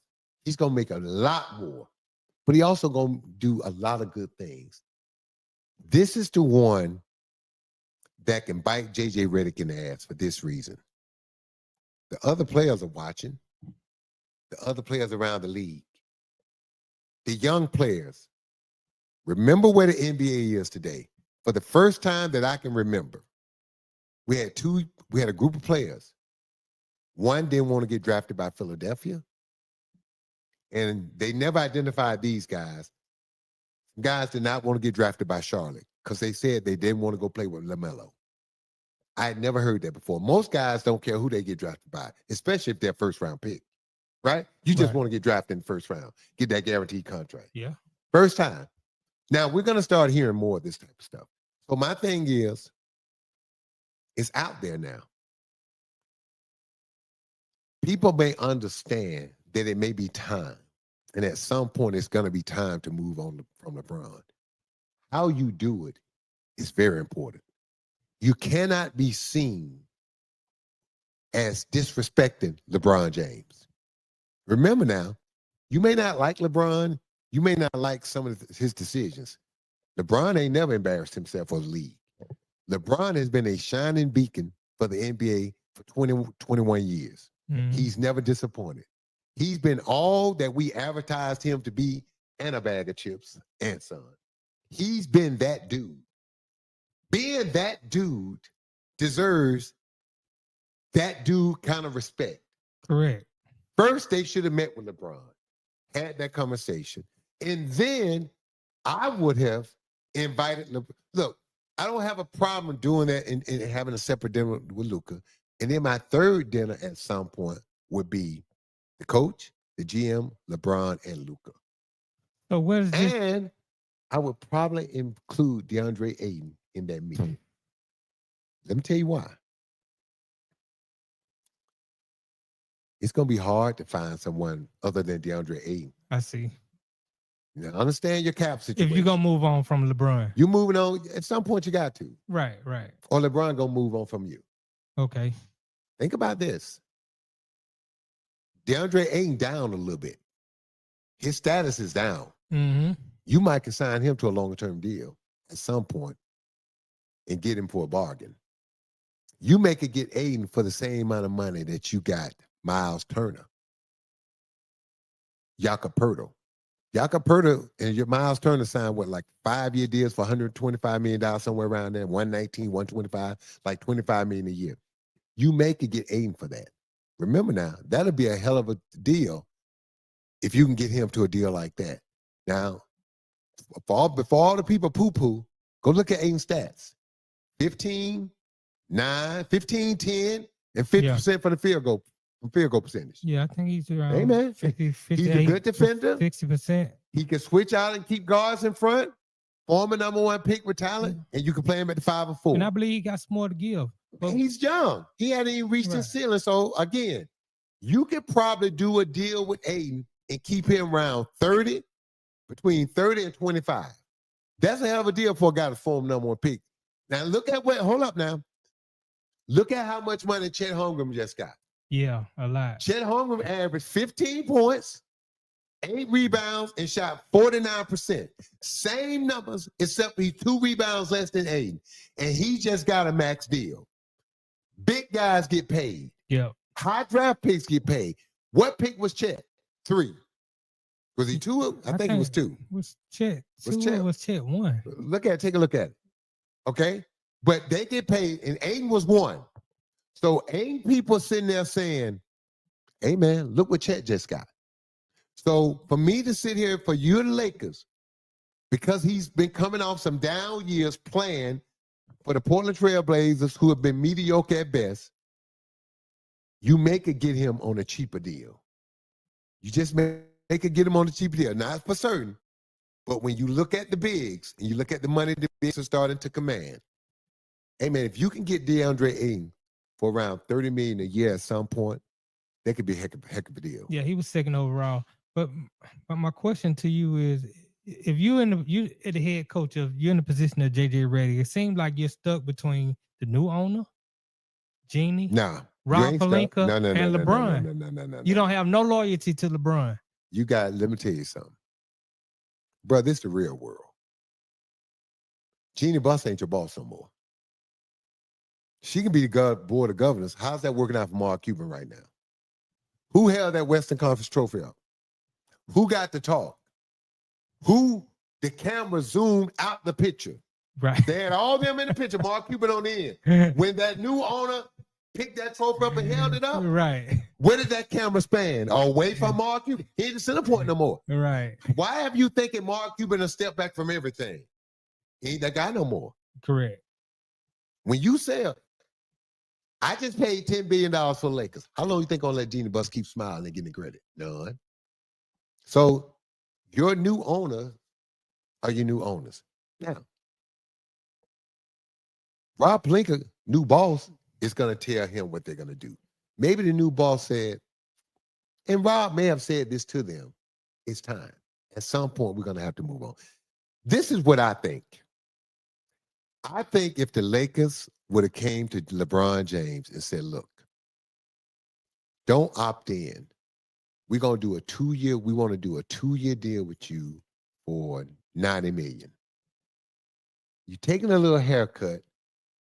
He's going to make a lot more, but he also going to do a lot of good things. This is the one that can bite J.J. Redick in the ass for this reason. The other players are watching. The other players around the league. The young players. Remember where the NBA is today. For the first time that I can remember, we had a group of players. One didn't want to get drafted by Philadelphia. And they never identified these guys. Guys did not want to get drafted by Charlotte because they said they didn't want to go play with LaMelo. I had never heard that before. Most guys don't care who they get drafted by, especially if they're first round pick, right? You just want to get drafted in the first round, get that guaranteed contract. Yeah. First time. Now, we're going to start hearing more of this type of stuff. So my thing is, it's out there now. People may understand that it may be time, and at some point it's going to be time to move on from LeBron. How you do it is very important. You cannot be seen as disrespecting LeBron James. Remember now, you may not like LeBron. You may not like some of his decisions. LeBron ain't never embarrassed himself or the league. LeBron has been a shining beacon for the NBA for 21 years. Mm-hmm. He's never disappointed. He's been all that we advertised him to be and a bag of chips and some. He's been that dude. Being that dude deserves that dude kind of respect. Correct. First, they should have met with LeBron, had that conversation, and then I would have invited LeBron. Look, I don't have a problem doing that and having a separate dinner with Luka. And then my third dinner at some point would be the coach, the GM, LeBron, and Luka. So what is this? And I would probably include DeAndre Ayton in that meeting. Let me tell you why. It's going to be hard to find someone other than DeAndre Ayton. I see. Now, understand your cap situation. If you're going to move on from LeBron. You're moving on. At some point, you got to. Right. Or LeBron going to move on from you. Okay. Think about this. DeAndre Ayton down a little bit. His status is down. Mm-hmm. You might consign him to a longer-term deal at some point and get him for a bargain. You could get Aiden for the same amount of money that you got Miles Turner. Jakob Poeltl. Jakob Poeltl and your Miles Turner signed what, like 5-year deals for $125 million, somewhere around there, 119, 125, like $25 million a year. You could get Aiden for that. Remember now, that'll be a hell of a deal if you can get him to a deal like that. Now, before all the people poo-poo, go look at Aiden's stats. 15, 9, 15, 10, and 50% for the field goal percentage. Yeah, I think he's around Hey, man. 50, He's a good defender. 60%. He can switch out and keep guards in front, form a number 1 pick with talent, and you can play him at the 5 or 4. And I believe he got some more to give. But he's young. He hadn't even reached his ceiling. So, again, you could probably do a deal with Aiden and keep him around 30, between 30 and 25. That's a hell of a deal for a guy to form number 1 pick. Now, hold up now. Look at how much money Chet Holmgren just got. Yeah, a lot. Chet Holmgren averaged 15 points, 8 rebounds, and shot 49%. Same numbers, except he's 2 rebounds less than Aiden. And he just got a max deal. Big guys get paid. Yeah. High draft picks get paid. What pick was Chet? 3. Was he 2? I think it was 2. Was Chet 2 was Chet 1? Take a look at it. Okay? But they get paid, and Aiden was 1. So ain't people sitting there saying, hey, man, look what Chet just got. So for me to sit here for you, the Lakers, because he's been coming off some down years playing for the Portland Trail Blazers, who have been mediocre at best, you could get him on a cheaper deal. You just could get him on a cheaper deal. Not for certain, but when you look at the bigs and you look at the money the bigs are starting to command, hey, man, if you can get DeAndre Ayton for around $30 million a year at some point, that could be a heck of a deal. Yeah, he was 2nd overall. But my question to you is, if you at the head coach you're in the position of JJ Redick, it seems like you're stuck between the new owner, Jeannie, Rob Pelinka, and LeBron. No. You don't have no loyalty to LeBron. Let me tell you something. Bro, this is the real world. Jeannie Buss ain't your boss no more. She can be the board of governors. How's that working out for Mark Cuban right now? Who held that Western Conference trophy up? Who got to talk? Who the camera zoomed out the picture? Right. They had all them in the picture, Mark Cuban on the end. When that new owner picked that trophy up and held it up, right. Where did that camera span? Away from Mark Cuban. He ain't the center point no more. Right. Why have you thinking Mark Cuban a step back from everything? He ain't that guy no more. Correct. When you sell, I just paid $10 billion for the Lakers. How long you think I'm gonna let Jeannie Buss keep smiling and getting credit? None. So your new owner are your new owners. Now, Rob Pelinka, new boss, is gonna tell him what they're gonna do. Maybe the new boss said, and Rob may have said this to them, it's time. At some point, we're gonna have to move on. This is what I think. I think if the Lakers would have came to LeBron James and said, look, don't opt in. We're going to do a 2-year, we want to do a 2-year deal with you for $90 million. You're taking a little haircut,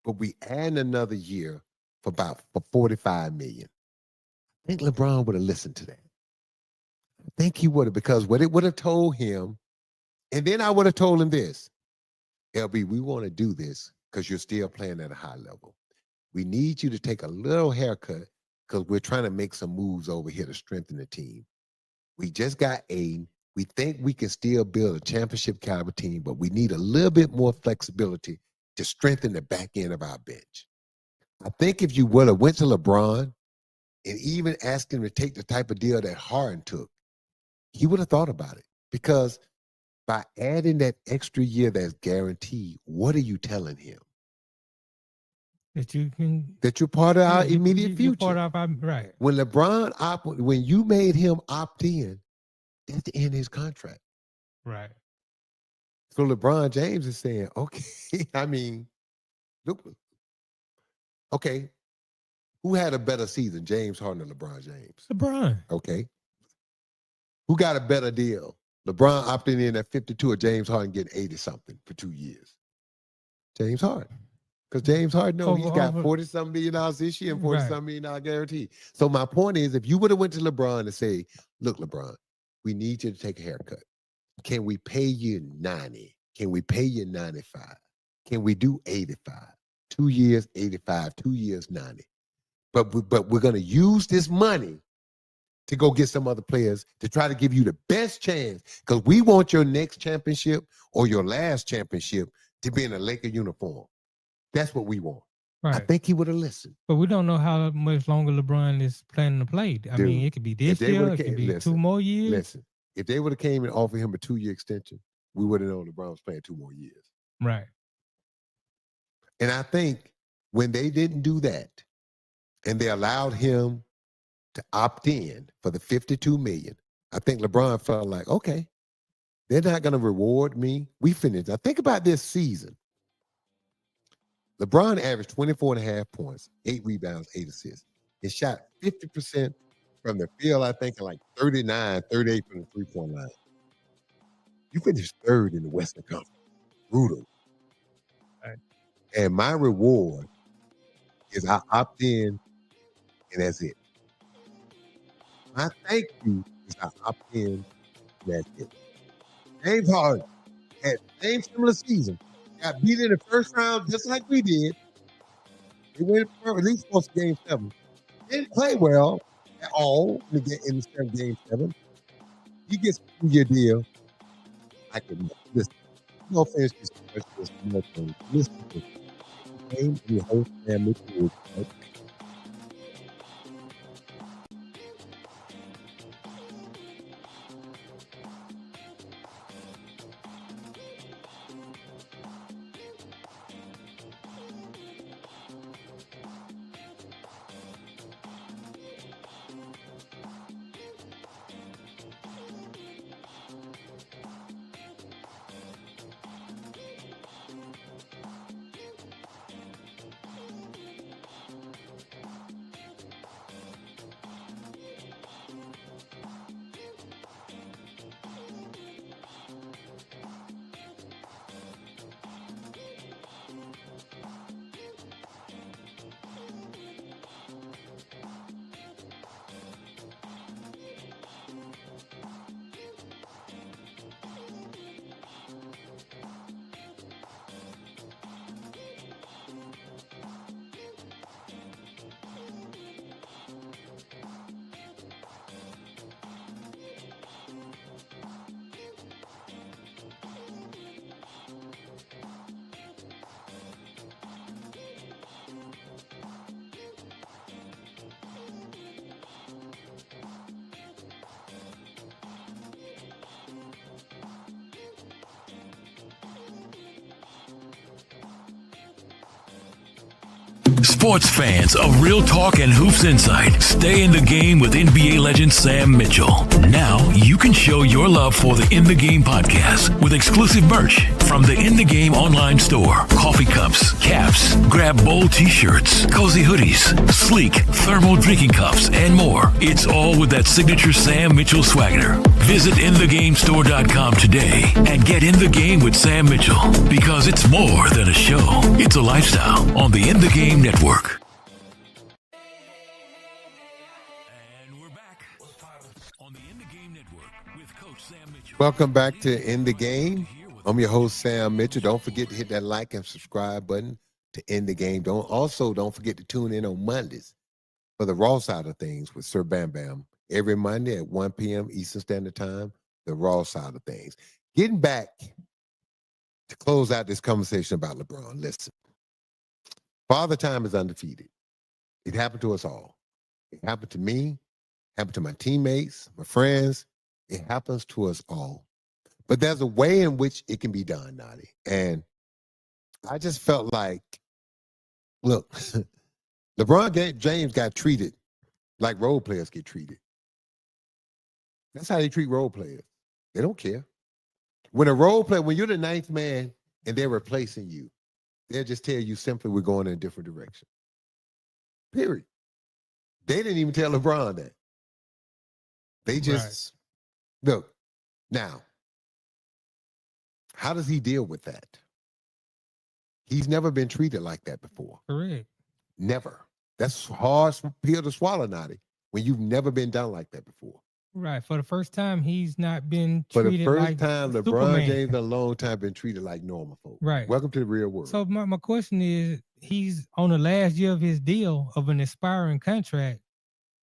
but we add another year for $45 million. I think LeBron would have listened to that. I think he would have, because what it would have told him, and then I would have told him this, LB, we want to do this because you're still playing at a high level. We need you to take a little haircut because we're trying to make some moves over here to strengthen the team. We just got Aiden. We think we can still build a championship caliber team, but we need a little bit more flexibility to strengthen the back end of our bench. I think if you would have went to LeBron and even asked him to take the type of deal that Harden took, he would have thought about it. Because by adding that extra year that's guaranteed, what are you telling him? That you're part of our immediate future. Part of our, right. When when you made him opt in, that's the end of his contract. Right. So LeBron James is saying, okay, I mean, look, okay, Who had a better season, James Harden or LeBron James? LeBron. Okay. Who got a better deal? LeBron opting in at 52 or James Harden getting 80-something for 2 years? James Harden. Because James Harden, he's got $40-something million this year and $40-something million guarantee. So my point is, if you would have went to LeBron and say, look, LeBron, we need you to take a haircut. Can we pay you 90? Can we pay you 95? Can we do 85? 2 years, 85, 2 years, 90. But we're going to use this money to go get some other players to try to give you the best chance, because we want your next championship or your last championship to be in a Laker uniform. That's what we want. Right. I think he would have listened. But we don't know how much longer LeBron is planning to play. I mean, it could be this year, it could be 2 more years. Listen, if they would have came and offered him a 2-year extension, we would have known LeBron was playing 2 more years. Right. And I think when they didn't do that and they allowed him to opt in for the $52 million, I think LeBron felt like, okay, they're not going to reward me. We finished. Now think about this season. LeBron averaged 24.5 points, 8 rebounds, 8 assists. He shot 50% from the field, I think, and like 38 from the three-point line. You finished 3rd in the Western Conference. Brutal. Right. And my reward is I opt in, and that's it. My thank you is I opt in, and that's it. James Harden had the same similar season. Got beat in the first round just like we did. They went for at least most game 7. Didn't play well at all in the game 7. He gets a 2-year deal. I can listen. No offense to listen. Listen to the game and the whole family. Sports fans of Real Talk and Hoops Insight, stay in the game with NBA legend Sam Mitchell. Now you can show your love for the In the Game podcast with exclusive merch from the In the Game online store. Coffee cups, caps, grab bold t-shirts, cozy hoodies, sleek thermal drinking cups, and more. It's all with that signature Sam Mitchell swagger. Visit InTheGameStore.com today and get in the game with Sam Mitchell, because it's more than a show. It's a lifestyle on the In the Game Network. And we're back on the In the Game Network with Coach Sam Mitchell. Welcome back to In the Game. I'm your host, Sam Mitchell. Don't forget to hit that like and subscribe button to In the Game. Don't forget to tune in on Mondays for the Raw side of things with Sir Bam Bam. Every Monday at 1 p.m. Eastern Standard Time, the Raw side of things. Getting back to close out this conversation about LeBron. Listen, Father Time is undefeated. It happened to us all. It happened to me, happened to my teammates, my friends. It happens to us all. But there's a way in which it can be done, Nadi. And I just felt like, look, LeBron James got treated like role players get treated. That's how they treat role players. They don't care. When you're the ninth man and they're replacing you, they'll just tell you simply, we're going in a different direction. Period. They didn't even tell LeBron that. They just look now. How does he deal with that? He's never been treated like that before. Correct. Never. That's hard pill to swallow, Nadi, when you've never been done like that before. Right. For the first time, he's not been For treated the first like time, LeBron Superman. James in a long time been treated like normal folk. Right. Welcome to the real world. So my question is, he's on the last year of his deal of an expiring contract.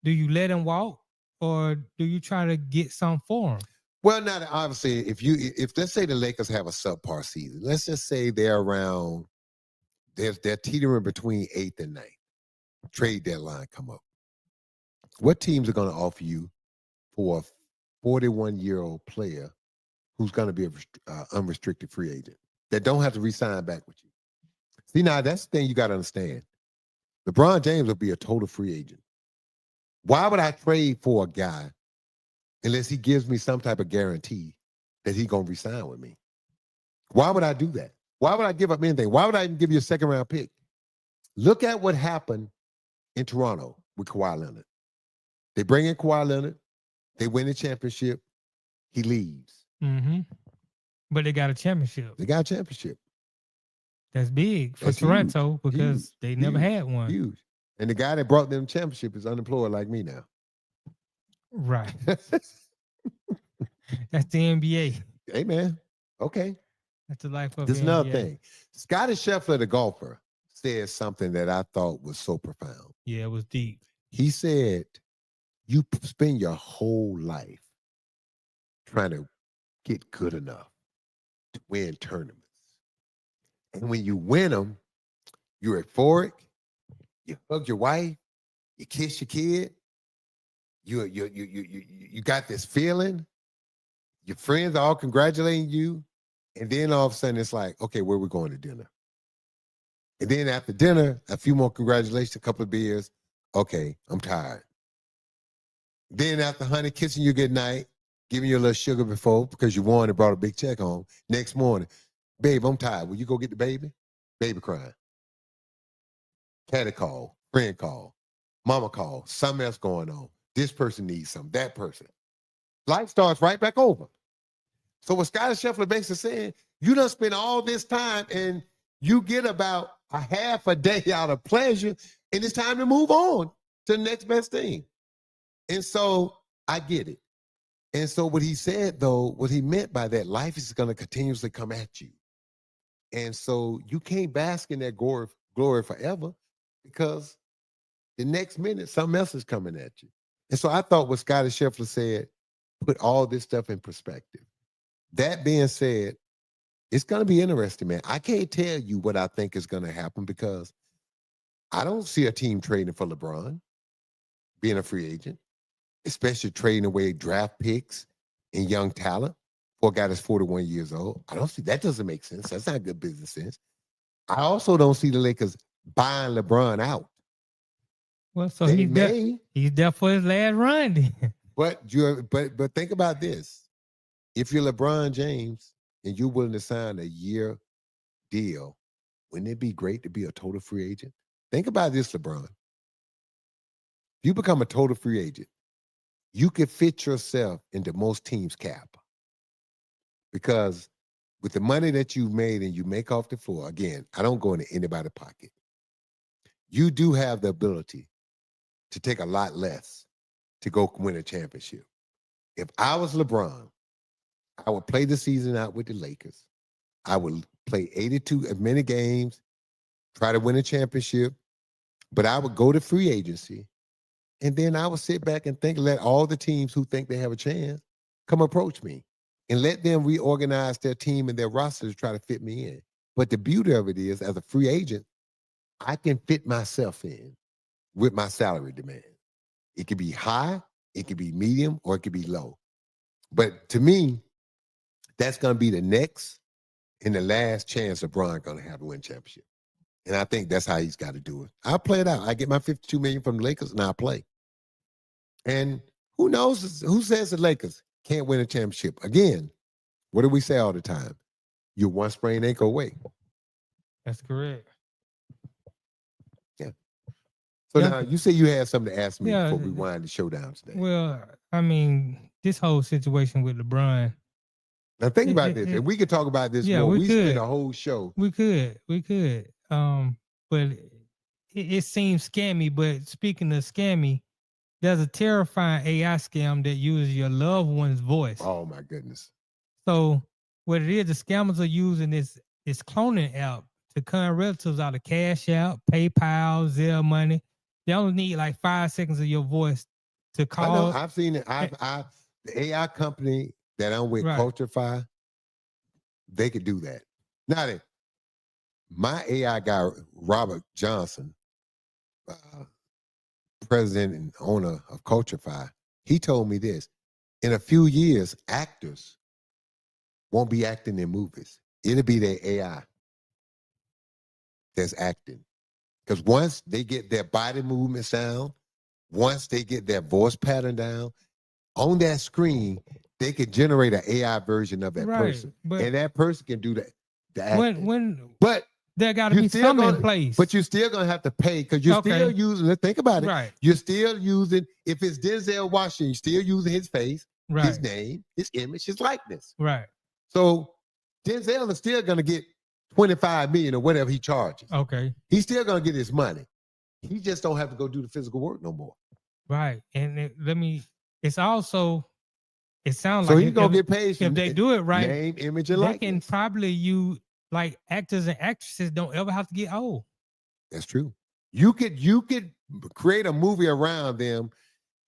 Do you let him walk, or do you try to get some for him? Well, now obviously, if let's say the Lakers have a subpar season, let's just say they're around, they're teetering between 8th and 9th. Trade deadline come up. What teams are going to offer you for a 41-year-old player who's going to be an unrestricted free agent that don't have to re-sign back with you? See, now that's the thing you got to understand. LeBron James will be a total free agent. Why would I trade for a guy unless he gives me some type of guarantee that he's going to re-sign with me? Why would I do that? Why would I give up anything? Why would I even give you a second-round pick? Look at what happened in Toronto with Kawhi Leonard. They bring in Kawhi Leonard. They win the championship. He leaves. Mm-hmm. But they got a championship. They got a championship. That's big for That's Toronto huge. because they never had one. Huge. And the guy that brought them championship is unemployed like me now. Right. That's the NBA. Hey, man. Okay. That's the life of There's NBA. another thing. Scottie Scheffler, the golfer, said something that I thought was so profound. Yeah, it was deep. He said, you spend your whole life trying to get good enough to win tournaments. And when you win them, you're euphoric. You hug your wife. You kiss your kid. You got this feeling. Your friends are all congratulating you. And then all of a sudden it's like, okay, where we going to dinner? And then after dinner, a few more congratulations, a couple of beers. Okay, I'm tired. Then after honey kissing you goodnight, giving you a little sugar before because you won and brought a big check home. Next morning, babe, I'm tired. Will you go get the baby? Baby crying. Caddy call, friend call, mama call, something else going on. This person needs something, that person. Life starts right back over. So what Scottie Scheffler basically saying, you done spend all this time and you get about a half a day out of pleasure and it's time to move on to the next best thing. And so I get it. And so what he said, though, what he meant by that, life is going to continuously come at you. And so you can't bask in that glory forever because the next minute, something else is coming at you. And so I thought what Scottie Scheffler said put all this stuff in perspective. That being said, it's going to be interesting, man. I can't tell you what I think is going to happen because I don't see a team trading for LeBron, being a free agent, especially trading away draft picks and young talent for a guy that's 41 years old. I don't see that. Doesn't make sense. That's not good business sense. I also don't see the Lakers buying LeBron out. Well, so he's there for his last run. But think about this. If you're LeBron James and you're willing to sign a year deal, wouldn't it be great to be a total free agent? Think about this, LeBron. If you become a total free agent, you can fit yourself into most teams' cap. Because with the money that you've made and you make off the floor, again, I don't go into anybody's pocket. You do have the ability to take a lot less to go win a championship. If I was LeBron, I would play the season out with the Lakers. I would play 82 as many games, try to win a championship, but I would go to free agency, and then I would sit back and let all the teams who think they have a chance come approach me and let them reorganize their team and their roster to try to fit me in. But the beauty of it is, as a free agent, I can fit myself in with my salary demand. It could be high, it could be medium, or it could be low. But to me, that's going to be the next and the last chance LeBron going to have to win championship. And I think that's how he's got to do it. I'll play it out. I get my $52 million from the Lakers and I'll play. And who knows, who says the Lakers can't win a championship? Again, what do we say all the time? You're one sprained ankle away. That's correct. Yeah. So now you say you had something to ask me Yeah, before we wind the show down today. Well, I mean, this whole situation with LeBron. Now think about this, and we could talk about this more. We spend a whole show. We could. But it seems scammy. But speaking of scammy, there's a terrifying AI scam that uses your loved one's voice. Oh my goodness. So what it is, the scammers are using this cloning app to con relatives out of Cash App, PayPal, Zelle money. They only need like 5 seconds of your voice to call. I know, I've seen it. The AI company that I'm with, Culturify, they could do that. Now that my AI guy, Robert Johnson, president and owner of Culturify, he told me this. In a few years, actors won't be acting in movies. It'll be their AI that's acting. Because once they get their body movement sound, once they get their voice pattern down, on that screen, they can generate an AI version of that person. And that person can do that. But there got to be some in place. But you're still going to have to pay because you're still using, let's think about it. Right. You're still using, if it's Denzel Washington, you're still using his face, his name, his image, his likeness. Right. So Denzel is still going to get $25 million or whatever he charges. Okay. He's still going to get his money. He just don't have to go do the physical work no more. Right. And it's also, it sounds so like he's going to get paid if they do it right. Name, image, and likeness. They can probably use, like, actors and actresses don't ever have to get old. That's true. You could create a movie around them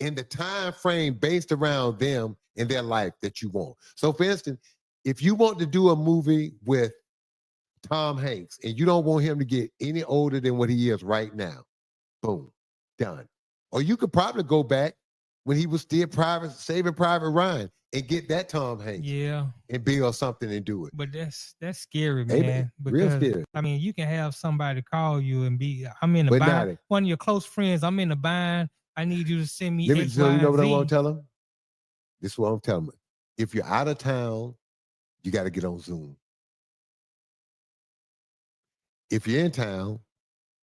in the time frame based around them in their life that you want. So for instance, if you want to do a movie with Tom Hanks and you don't want him to get any older than what he is right now, boom, done. Or you could probably go back when he was still Saving Private Ryan and get that Tom Hanks. Yeah. And build something and do it. But that's scary, man. Real scary. I mean, you can have somebody call you and I'm in a bind. One of your close friends, I'm in a bind. I need you to send me X, so Y, you know what Z. I want to tell them? This is what I'm telling them. If you're out of town, you got to get on Zoom. If you're in town,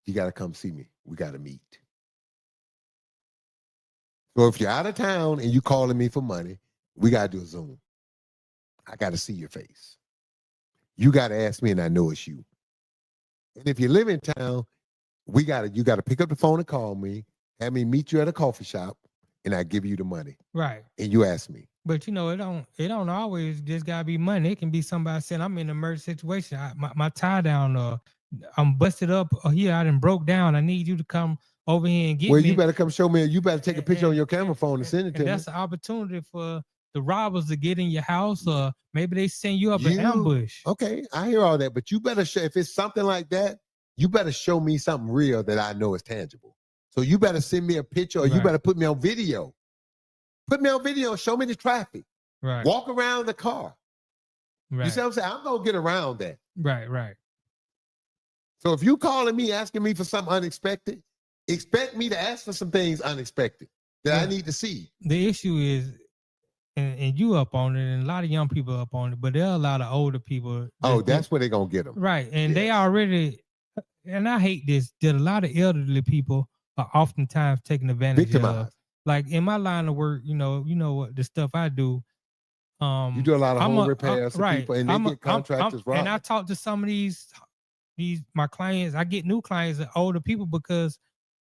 you got to come see me. We got to meet. So if you're out of town and you calling me for money, we got to do a Zoom. I got to see your face. You got to ask me and I know it's you. And if you live in town, you got to pick up the phone and call me, have me meet you at a coffee shop, and I give you the money. Right. And you ask me. But it don't always just gotta be money. It can be somebody saying, I'm in an emergency situation. My tie down, I'm busted up here. I done broke down. I need you to come over here and get me. Well, you better come show me. You better take a picture on your camera phone and send it to me. That's an opportunity for the robbers to get in your house, or maybe they send you up an ambush. Okay, I hear all that, but you better show, if it's something like that, you better show me something real that I know is tangible. So you better send me a picture, or you better put me on video. Put me on video, show me the traffic. Right. Walk around the car. Right. You see what I'm saying? I'm gonna get around that. Right. So if you calling me, asking me for something unexpected, expect me to ask for some things unexpected that I need to see. The issue is, and you up on it, and a lot of young people up on it, but there are a lot of older people. That's where they're gonna get them. Right. And they already, and I hate this, that a lot of elderly people are oftentimes taking advantage of. Like in my line of work, you know what the stuff I do. You do a lot of home repairs for people, and they get contractors right. And I talk to some of these my clients. I get new clients, older people, because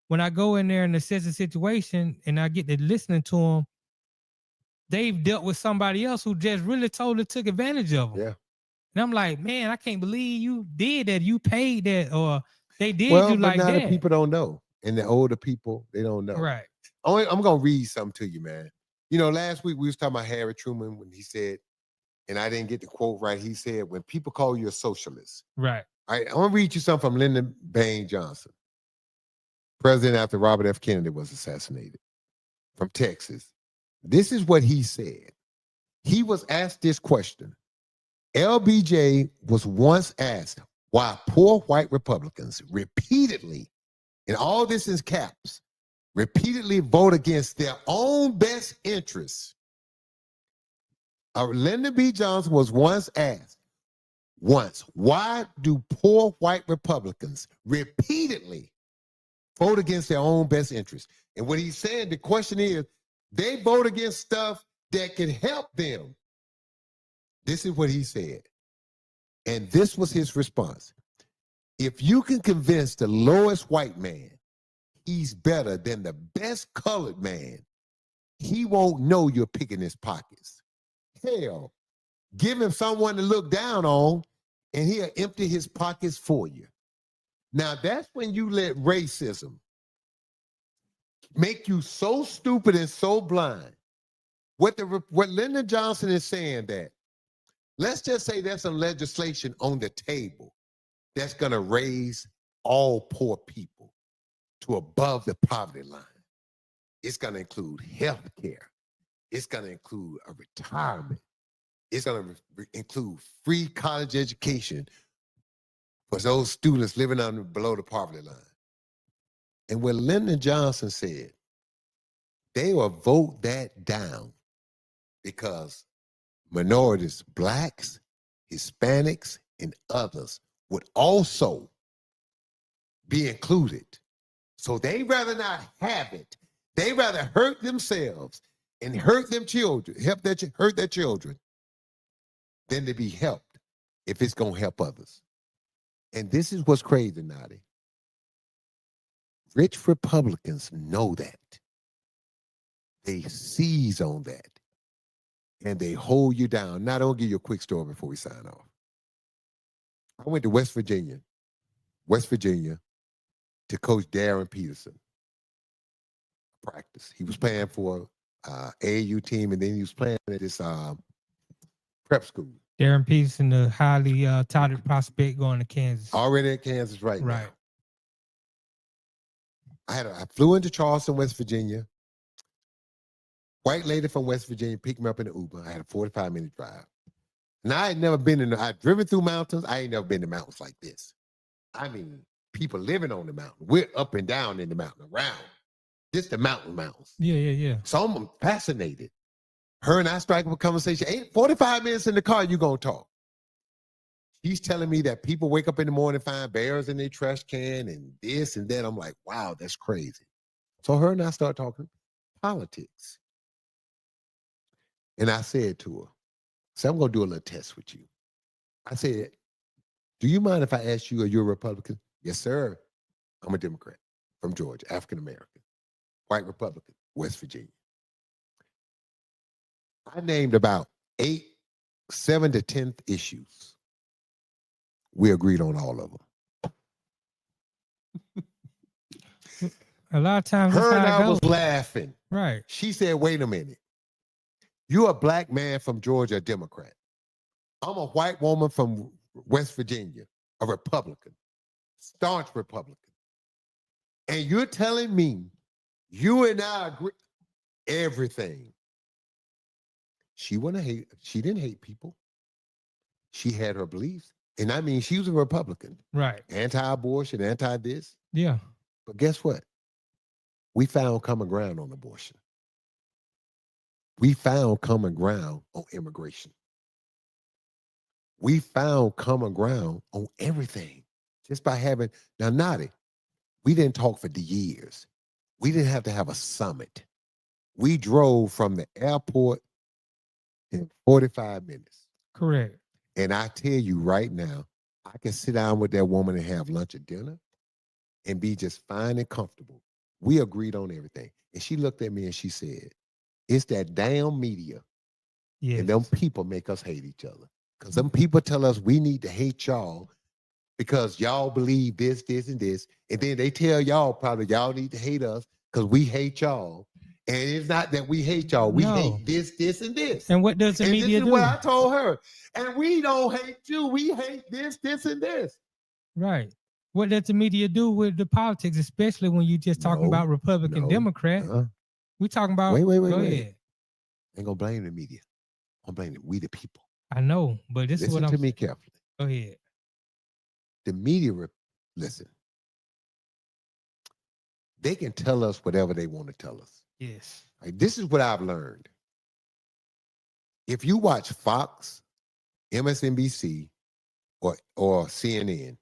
when I go in there and assess the situation, and I get to listening to them, they've dealt with somebody else who just really totally took advantage of them. Yeah. And I'm like, man, I can't believe you did that. You paid that, or they did you like that. Well, but now the people don't know, and the older people, they don't know. Right. I'm gonna read something to you, man. You know, last week we was talking about Harry Truman when he said, and I didn't get the quote right. He said, "When people call you a socialist." Right. All right. I'm gonna read you something from Lyndon Baines Johnson, president after Robert F. Kennedy was assassinated, from Texas. This is what he said. He was asked this question. LBJ was once asked why poor white Republicans repeatedly, and all this is caps, repeatedly vote against their own best interests. Lyndon B. Johnson was once asked, why do poor white Republicans repeatedly vote against their own best interest. And what he's saying, the question is, they vote against stuff that can help them. This is what he said. And this was his response. If you can convince the lowest white man he's better than the best colored man, he won't know you're picking his pockets. Hell, give him someone to look down on, and he'll empty his pockets for you. Now, that's when you let racism make you so stupid and so blind. What Lyndon Johnson is saying that, let's just say there's some legislation on the table that's going to raise all poor people to above the poverty line. It's going to include health care. It's going to include a retirement. It's going to include free college education for those students living below the poverty line. And what Lyndon Johnson said, they will vote that down because minorities, blacks, Hispanics, and others would also be included. So they rather not have it. They rather hurt themselves and hurt them children, hurt their children, than to be helped if it's going to help others. And this is what's crazy, Nadi. Rich Republicans know that. They seize on that. And they hold you down. Now, I'll give you a quick story before we sign off. I went to West Virginia, to coach Darren Peterson. Practice. He was playing for AAU team, and then he was playing at this prep school. Darren Peterson, the highly touted prospect going to Kansas. Already at Kansas right now. I flew into Charleston, West Virginia. White lady from West Virginia picked me up in the Uber. I had a 45-minute drive. And I had never been I'd driven through mountains. I ain't never been to mountains like this. I mean, people living on the mountain. We're up and down in the mountain, around. Just the mountains. Yeah. So I'm fascinated. Her and I strike up a conversation. 45 minutes in the car, you're going to talk. She's telling me that people wake up in the morning, find bears in their trash can and this and that. I'm like, wow, that's crazy. So her and I start talking politics. And I said to her, so I'm going to do a little test with you. I said, do you mind if I ask you, are you a Republican? Yes, sir. I'm a Democrat from Georgia, African-American, white Republican, West Virginia. I named about 7 to 10 issues. We agreed on all of them. A lot of times, her and I was laughing. Right. She said, wait a minute. You're a black man from Georgia, a Democrat. I'm a white woman from West Virginia, a Republican, staunch Republican. And you're telling me you and I agree everything. She didn't hate people. She had her beliefs. And I mean, she was a Republican. Right. Anti-abortion, anti-this. Yeah. But guess what? We found common ground on abortion. We found common ground on immigration. We found common ground on everything. Just by having, now Nadi, we didn't talk for years. We didn't have to have a summit. We drove from the airport in 45 minutes. Correct. And I tell you right now, I can sit down with that woman and have lunch or dinner and be just fine and comfortable. We agreed on everything. And she looked at me and she said, it's that damn media. Yes. And them people make us hate each other. Because them people tell us we need to hate y'all because y'all believe this, this, and this. And then they tell y'all probably y'all need to hate us because we hate y'all. And it's not that we hate y'all. We hate this, this, and this. And what does the media do? This is what I told her. And we don't hate you. We hate this, this, and this. Right. What does the media do with the politics, especially when you just talking about Republican, Democrat? We talking about. Wait. Go ahead. Ain't gonna blame the media. I'm blaming we the people. I know, but this is what I'm. Listen to me carefully. Go ahead. The media, listen. They can tell us whatever they want to tell us. Yes. Like, this is what I've learned. If you watch Fox, MSNBC, or CNN,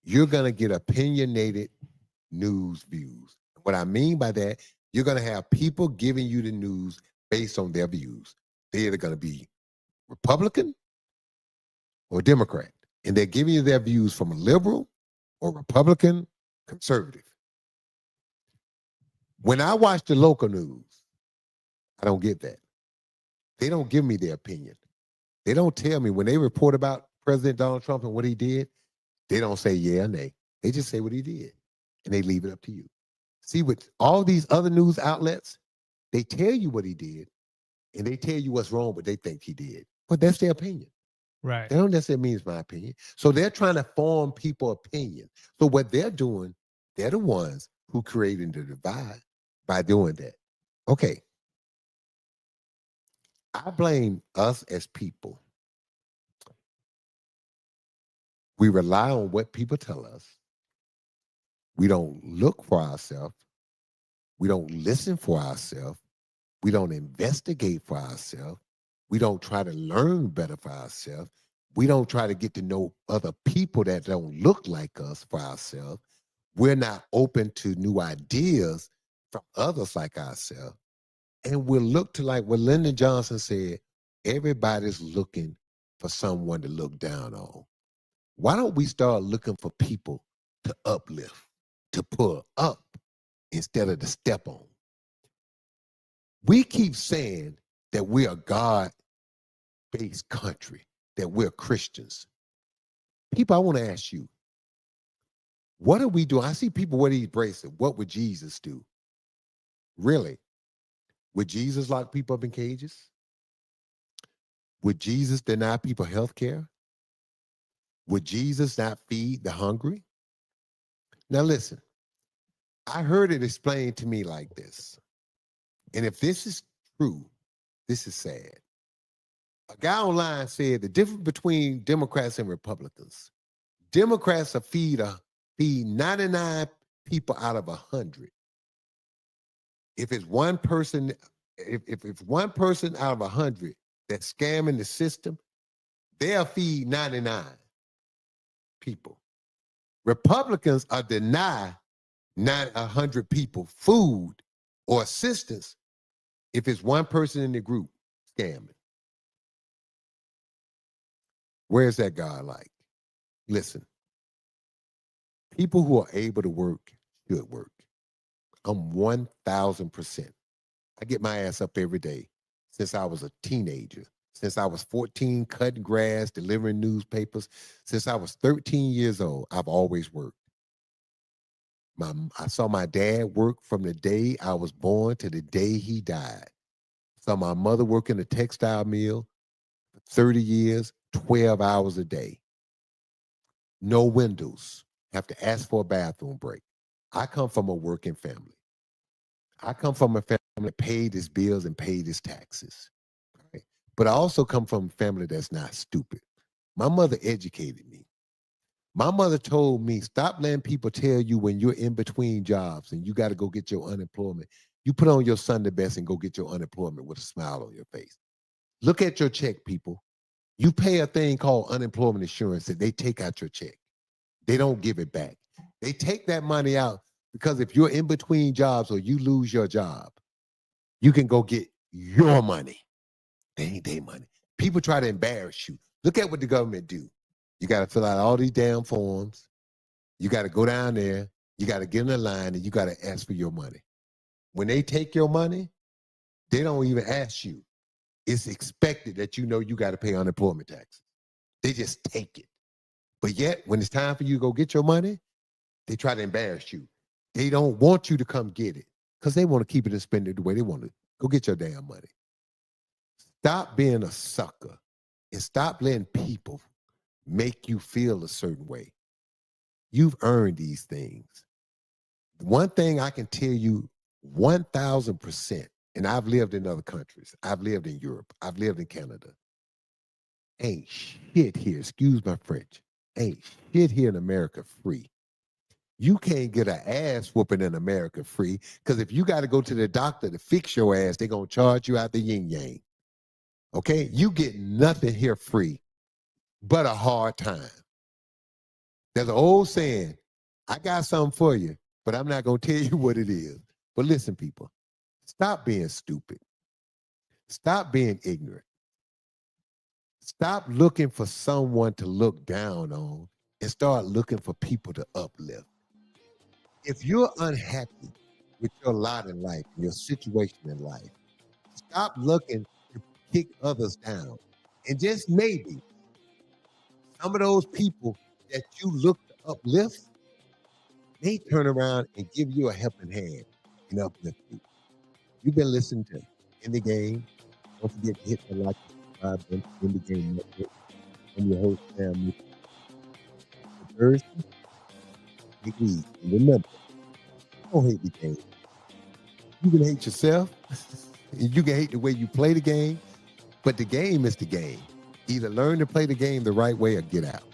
you're gonna get opinionated news views. What I mean by that, you're going to have people giving you the news based on their views. They're either going to be Republican or Democrat, and they're giving you their views from a liberal or Republican, conservative. When I watch the local news, I don't get that. They don't give me their opinion. They don't tell me when they report about President Donald Trump and what he did, they don't say yeah or nay. They just say what he did, and they leave it up to you. See, with all these other news outlets, they tell you what he did, and they tell you what's wrong, but they think he did. But that's their opinion. Right. They don't necessarily mean it's my opinion. So they're trying to form people's opinion. So what they're doing, they're the ones who created the divide by doing that. Okay. I blame us as people. We rely on what people tell us. We don't look for ourselves. We don't listen for ourselves. We don't investigate for ourselves. We don't try to learn better for ourselves. We don't try to get to know other people that don't look like us for ourselves. We're not open to new ideas from others like ourselves. And we'll look to, like what Lyndon Johnson said, everybody's looking for someone to look down on. Why don't we start looking for people to uplift, to pull up instead of to step on? We keep saying that we're a God-based country, that we're Christians. People, I want to ask you, what are we doing? I see people wear these bracelets. What would Jesus do? Really? Would Jesus lock people up in cages? Would Jesus deny people health care? Would Jesus not feed the hungry? Now listen, I heard it explained to me like this. And if this is true, this is sad. A guy online said the difference between Democrats and Republicans. Democrats feed 99 people out of 100. If it's one person, if it's one person out of 100 that's scamming the system, they'll feed 99 people. Republicans are deny 100 people food or assistance if it's one person in the group scamming. Where's that God like? Listen, people who are able to work should work. I'm 1,000%. I get my ass up every day since I was a teenager, since I was 14, cutting grass, delivering newspapers. Since I was 13 years old, I've always worked. I saw my dad work from the day I was born to the day he died. Saw my mother work in a textile mill for 30 years, 12 hours a day. No windows. Have to ask for a bathroom break. I come from a working family. I come from a family that paid its bills and paid its taxes. Right? But I also come from a family that's not stupid. My mother educated me. My mother told me, stop letting people tell you when you're in between jobs and you got to go get your unemployment. You put on your Sunday best and go get your unemployment with a smile on your face. Look at your check, people. You pay a thing called unemployment insurance that they take out your check. They don't give it back. They take that money out because if you're in between jobs or you lose your job, you can go get your money. They ain't their money. People try to embarrass you. Look at what the government do. You got to fill out all these damn forms. You got to go down there. You got to get in the line and you got to ask for your money. When they take your money, they don't even ask you. It's expected that you know you got to pay unemployment taxes. They just take it. But yet, when it's time for you to go get your money, they try to embarrass you. They don't want you to come get it because they want to keep it and spend it the way they want to. Go get your damn money. Stop being a sucker and stop letting people make you feel a certain way. You've earned these things. One thing I can tell you 1,000%, and I've lived in other countries. I've lived in Europe. I've lived in Canada. Ain't shit here, excuse my French, ain't shit here in America free. You can't get an ass whooping in America free because if you got to go to the doctor to fix your ass, they're going to charge you out the yin-yang. Okay? You get nothing here free but a hard time. There's an old saying, I got something for you, but I'm not going to tell you what it is. But listen, people, stop being stupid. Stop being ignorant. Stop looking for someone to look down on and start looking for people to uplift. If you're unhappy with your lot in life, your situation in life, stop looking to kick others down. And just maybe some of those people that you look to uplift, they turn around and give you a helping hand and uplift you. You've been listening to In the Game. Don't forget to hit the like and subscribe button In the Game Network. I'm your host, Sam Mitchell. For Thursday, take it easy. And remember, don't hate the game. You can hate yourself. You can hate the way you play the game, but the game is the game. Either learn to play the game the right way or get out.